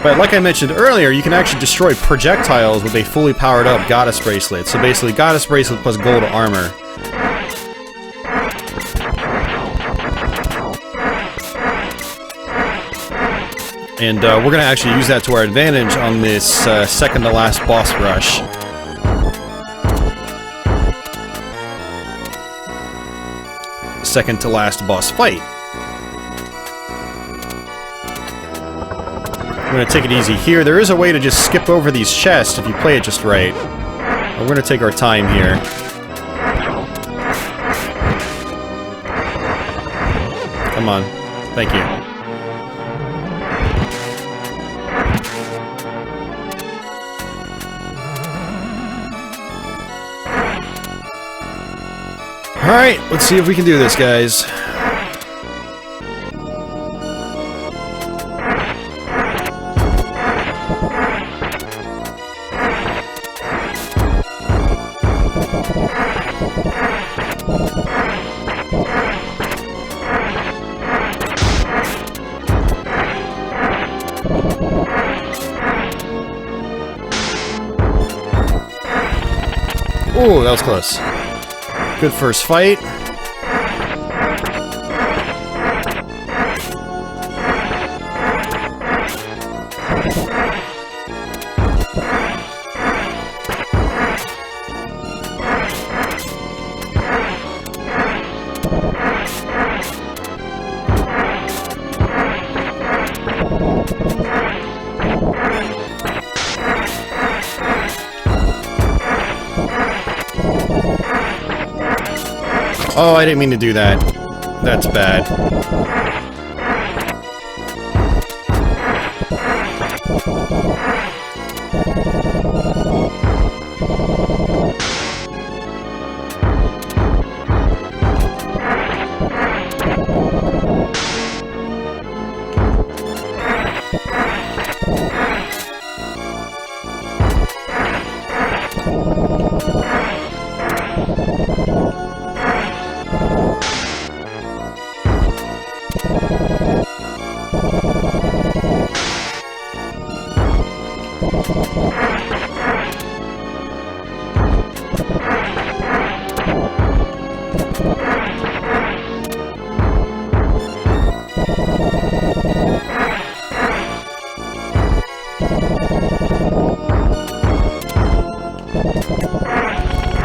But like I mentioned earlier, you can actually destroy projectiles with a fully powered up Goddess Bracelet. So basically, Goddess Bracelet plus gold armor. And we're going to actually use that to our advantage on this second to last boss rush. Second to last boss fight. I'm going to take it easy here. There is a way to just skip over these chests if you play it just right. We're going to take our time here. Come on. Thank you. Alright, let's see if we can do this, guys. Ooh, that was close. Good first fight. Oh, I didn't mean to do that. That's bad.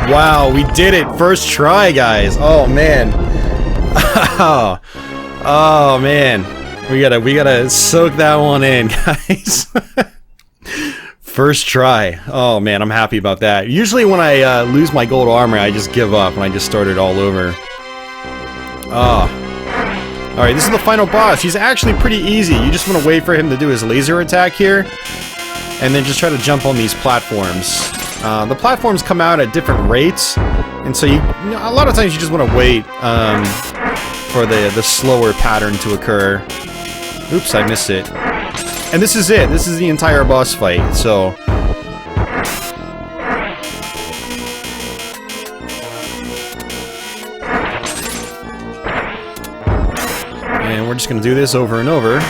Wow, we did it! First try, guys! Oh, man. Oh, man. We gotta soak that one in, guys. First try. Oh, man, I'm happy about that. Usually when I lose my gold armor, I just give up and I just start it all over. Oh. Alright, this is the final boss. He's actually pretty easy. You just want to wait for him to do his laser attack here, and then just try to jump on these platforms. The platforms come out at different rates, and so a lot of times you just want to wait for the slower pattern to occur. Oops, I missed it. And this is it. This is the entire boss fight, so... And we're just going to do this over and over.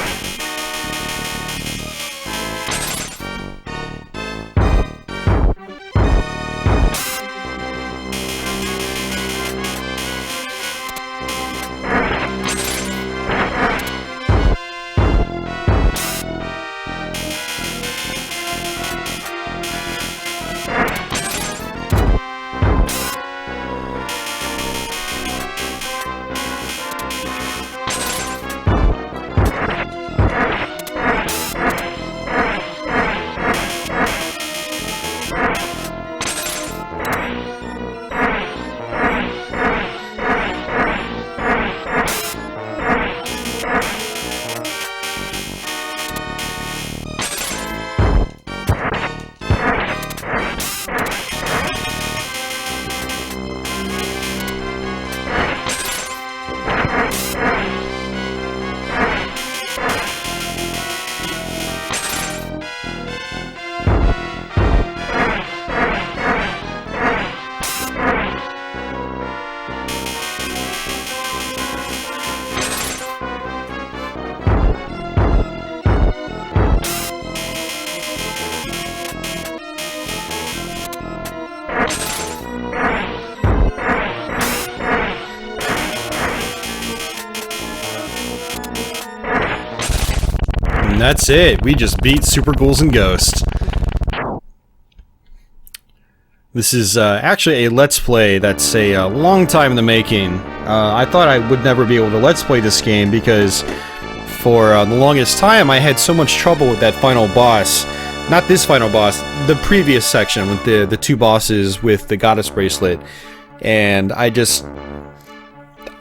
And that's it. We just beat Super Ghouls and Ghosts. This is actually a Let's Play that's a long time in the making. I thought I would never be able to Let's Play this game because for the longest time I had so much trouble with that final boss. Not this final boss, the previous section with the two bosses with the goddess bracelet. And I just...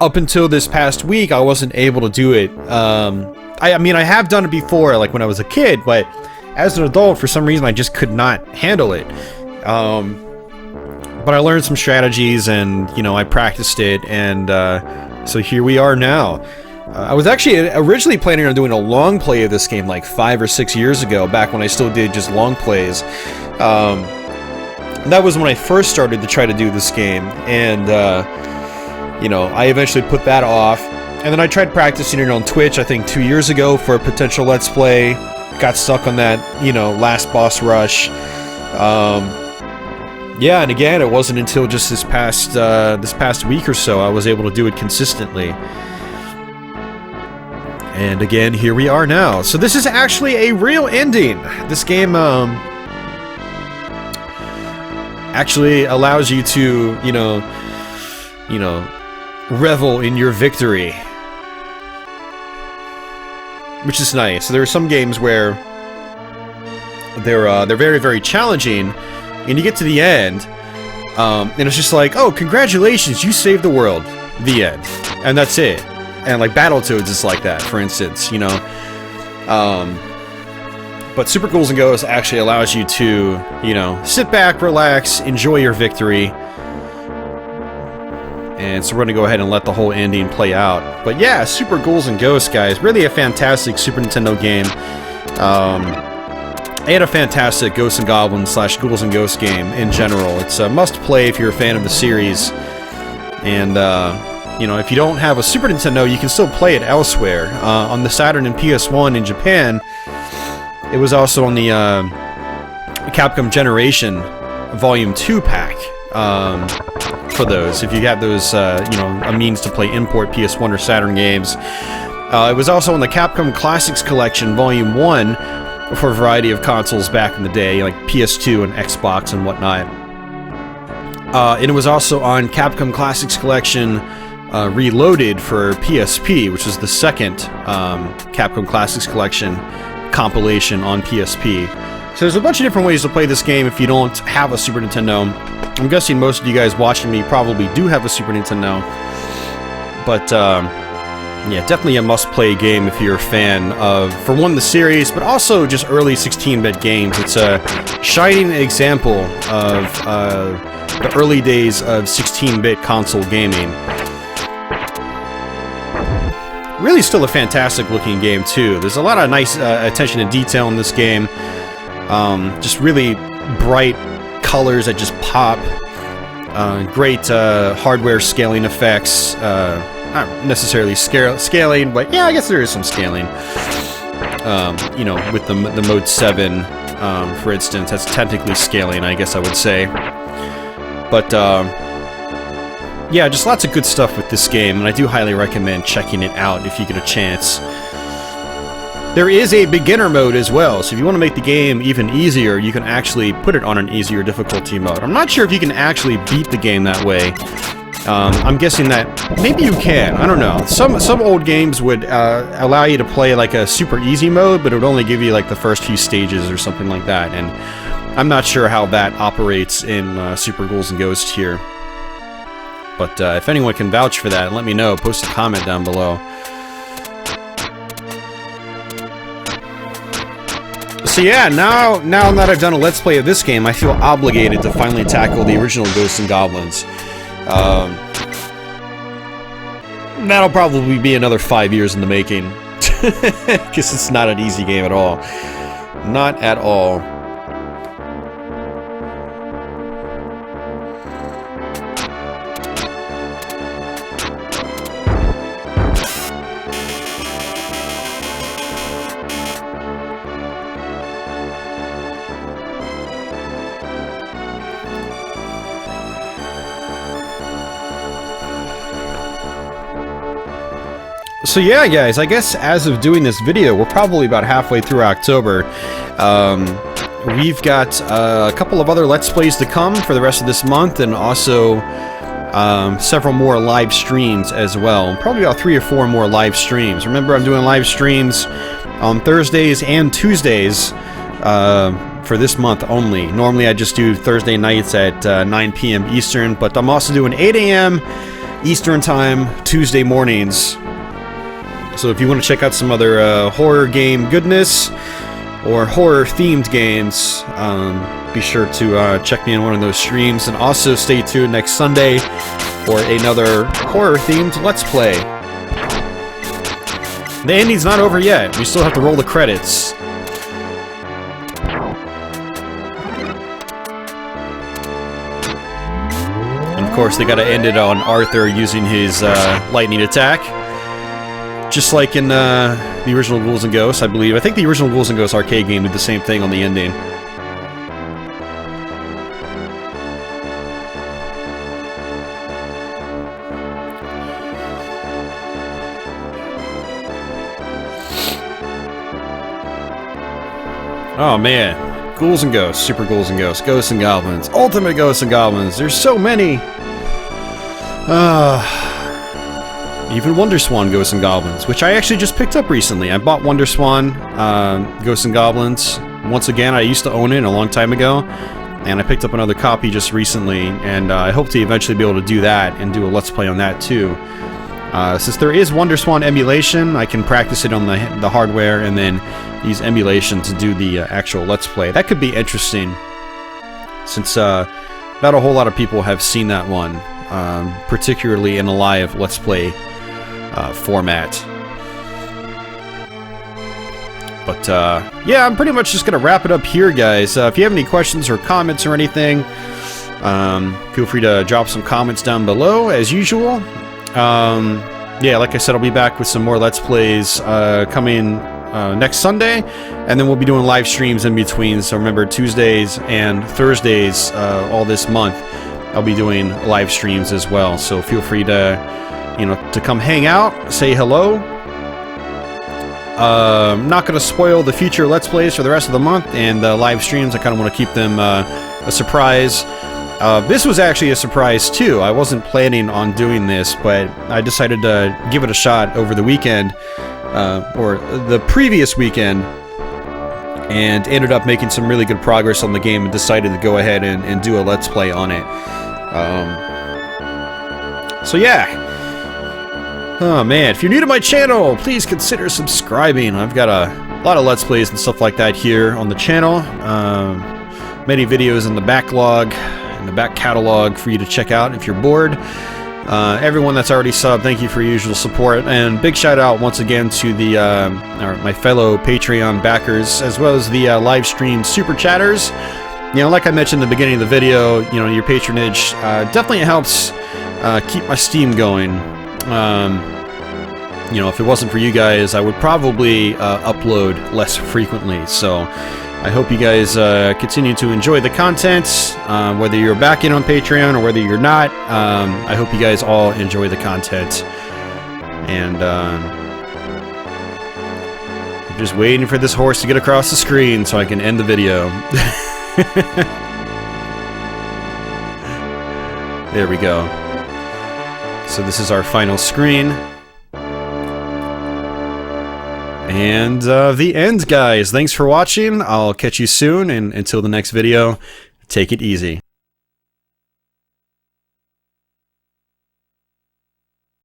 up until this past week, I wasn't able to do it. I mean, I have done it before, like when I was a kid, but as an adult, for some reason, I just could not handle it. But I learned some strategies, and, you know, I practiced it, and so here we are now. I was actually originally planning on doing a long play of this game like 5 or 6 years ago, back when I still did just long plays. That was when I first started to try to do this game, and you know, I eventually put that off, and then I tried practicing it on Twitch, I think 2 years ago, for a potential Let's Play. Got stuck on that, you know, last boss rush. Yeah, and again, it wasn't until just this past week or so I was able to do it consistently. And again, here we are now. So this is actually a real ending. This game, actually allows you to, you know, revel in your victory, which is nice. So there are some games where they're very, very challenging, and you get to the end, and it's just like, oh, congratulations, you saved the world. The end, and that's it. And like Battletoads is like that, for instance, you know. But Super Ghouls and Ghosts actually allows you to, you know, sit back, relax, enjoy your victory. And so we're going to go ahead and let the whole ending play out. But yeah, Super Ghouls and Ghosts, guys. Really a fantastic Super Nintendo game. And a fantastic Ghosts and Goblins / Ghouls and Ghosts game in general. It's a must-play if you're a fan of the series. And, you know, if you don't have a Super Nintendo, you can still play it elsewhere. On the Saturn and PS1 in Japan, it was also on the Capcom Generation Volume 2 pack. For those, if you have those, you know, a means to play import PS1 or Saturn games. It was also on the Capcom Classics Collection Volume 1 for a variety of consoles back in the day, like PS2 and Xbox and whatnot. And it was also on Capcom Classics Collection Reloaded for PSP, which was the second Capcom Classics Collection compilation on PSP. So there's a bunch of different ways to play this game if you don't have a Super Nintendo. I'm guessing most of you guys watching me probably do have a Super Nintendo. But, yeah, definitely a must-play game if you're a fan of, for one, the series, but also just early 16-bit games. It's a shining example of the early days of 16-bit console gaming. Really still a fantastic-looking game, too. There's a lot of nice attention to detail in this game. Just really bright colors that just pop. Great hardware scaling effects. not necessarily scaling, but yeah, I guess there is some scaling. You know, with the mode 7, for instance, that's technically scaling, I guess I would say. But yeah, just lots of good stuff with this game, and I do highly recommend checking it out if you get a chance. There is a beginner mode as well, so if you want to make the game even easier, you can actually put it on an easier difficulty mode. I'm not sure if you can actually beat the game that way. I'm guessing that maybe you can. I don't know. Some old games would allow you to play like a super easy mode, but it would only give you like the first few stages or something like that. And I'm not sure how that operates in Super Ghouls and Ghosts here. But if anyone can vouch for that, let me know. Post a comment down below. So yeah, now that I've done a Let's Play of this game, I feel obligated to finally tackle the original Ghosts and Goblins. That'll probably be another 5 years in the making. Because it's not an easy game at all. Not at all. So yeah, guys, I guess as of doing this video, we're probably about halfway through October. We've got a couple of other Let's Plays to come for the rest of this month, and also several more live streams as well. Probably about 3 or 4 more live streams. Remember, I'm doing live streams on Thursdays and Tuesdays for this month only. Normally I just do Thursday nights at 9 p.m. Eastern, but I'm also doing 8 a.m. Eastern Time Tuesday mornings. So if you want to check out some other horror game goodness or horror-themed games, be sure to check me in one of those streams. And also stay tuned next Sunday for another horror-themed Let's Play. The ending's not over yet. We still have to roll the credits. And of course, they gotta end it on Arthur using his lightning attack. Just like in the original Ghouls and Ghosts, I believe. I think the original Ghouls and Ghosts arcade game did the same thing on the ending. Oh man, Ghouls and Ghosts, Super Ghouls and Ghosts, Ghosts and Goblins, Ultimate Ghosts and Goblins. There's so many. Even WonderSwan Ghosts and Goblins, which I actually just picked up recently. I bought WonderSwan Ghosts and Goblins. Once again, I used to own it a long time ago, and I picked up another copy just recently, and I hope to eventually be able to do that and do a Let's Play on that too. Since there is WonderSwan emulation, I can practice it on the hardware and then use emulation to do the actual Let's Play. That could be interesting, since not a whole lot of people have seen that one, particularly in a live Let's Play format. But yeah, I'm pretty much just gonna wrap it up here, guys. If you have any questions or comments or anything, feel free to drop some comments down below as usual. Yeah, like I said, I'll be back with some more Let's Plays coming next Sunday, and then we'll be doing live streams in between. So remember, Tuesdays and Thursdays all this month I'll be doing live streams as well. So feel free to to come hang out, say hello. I'm not going to spoil the future Let's Plays for the rest of the month, and the live streams, I kind of want to keep them a surprise. This was actually a surprise too. I wasn't planning on doing this, but I decided to give it a shot over the weekend, or the previous weekend, and ended up making some really good progress on the game and decided to go ahead and do a Let's Play on it. So yeah. Oh man, if you're new to my channel, please consider subscribing. I've got a lot of Let's Plays and stuff like that here on the channel. Many videos in the backlog, in the back catalog for you to check out if you're bored. Everyone that's already subbed, thank you for your usual support, and big shout out once again to the my fellow Patreon backers, as well as the live stream super chatters. Like I mentioned in the beginning of the video, your patronage definitely helps keep my Steam going. You know, if it wasn't for you guys, I would probably upload less frequently. So I hope you guys continue to enjoy the content, whether you're back in on Patreon or whether you're not. I hope you guys all enjoy the content. And I'm just waiting for this horse to get across the screen so I can end the video. There we go. So this is our final screen. And the end, guys. Thanks for watching. I'll catch you soon, and until the next video, take it easy.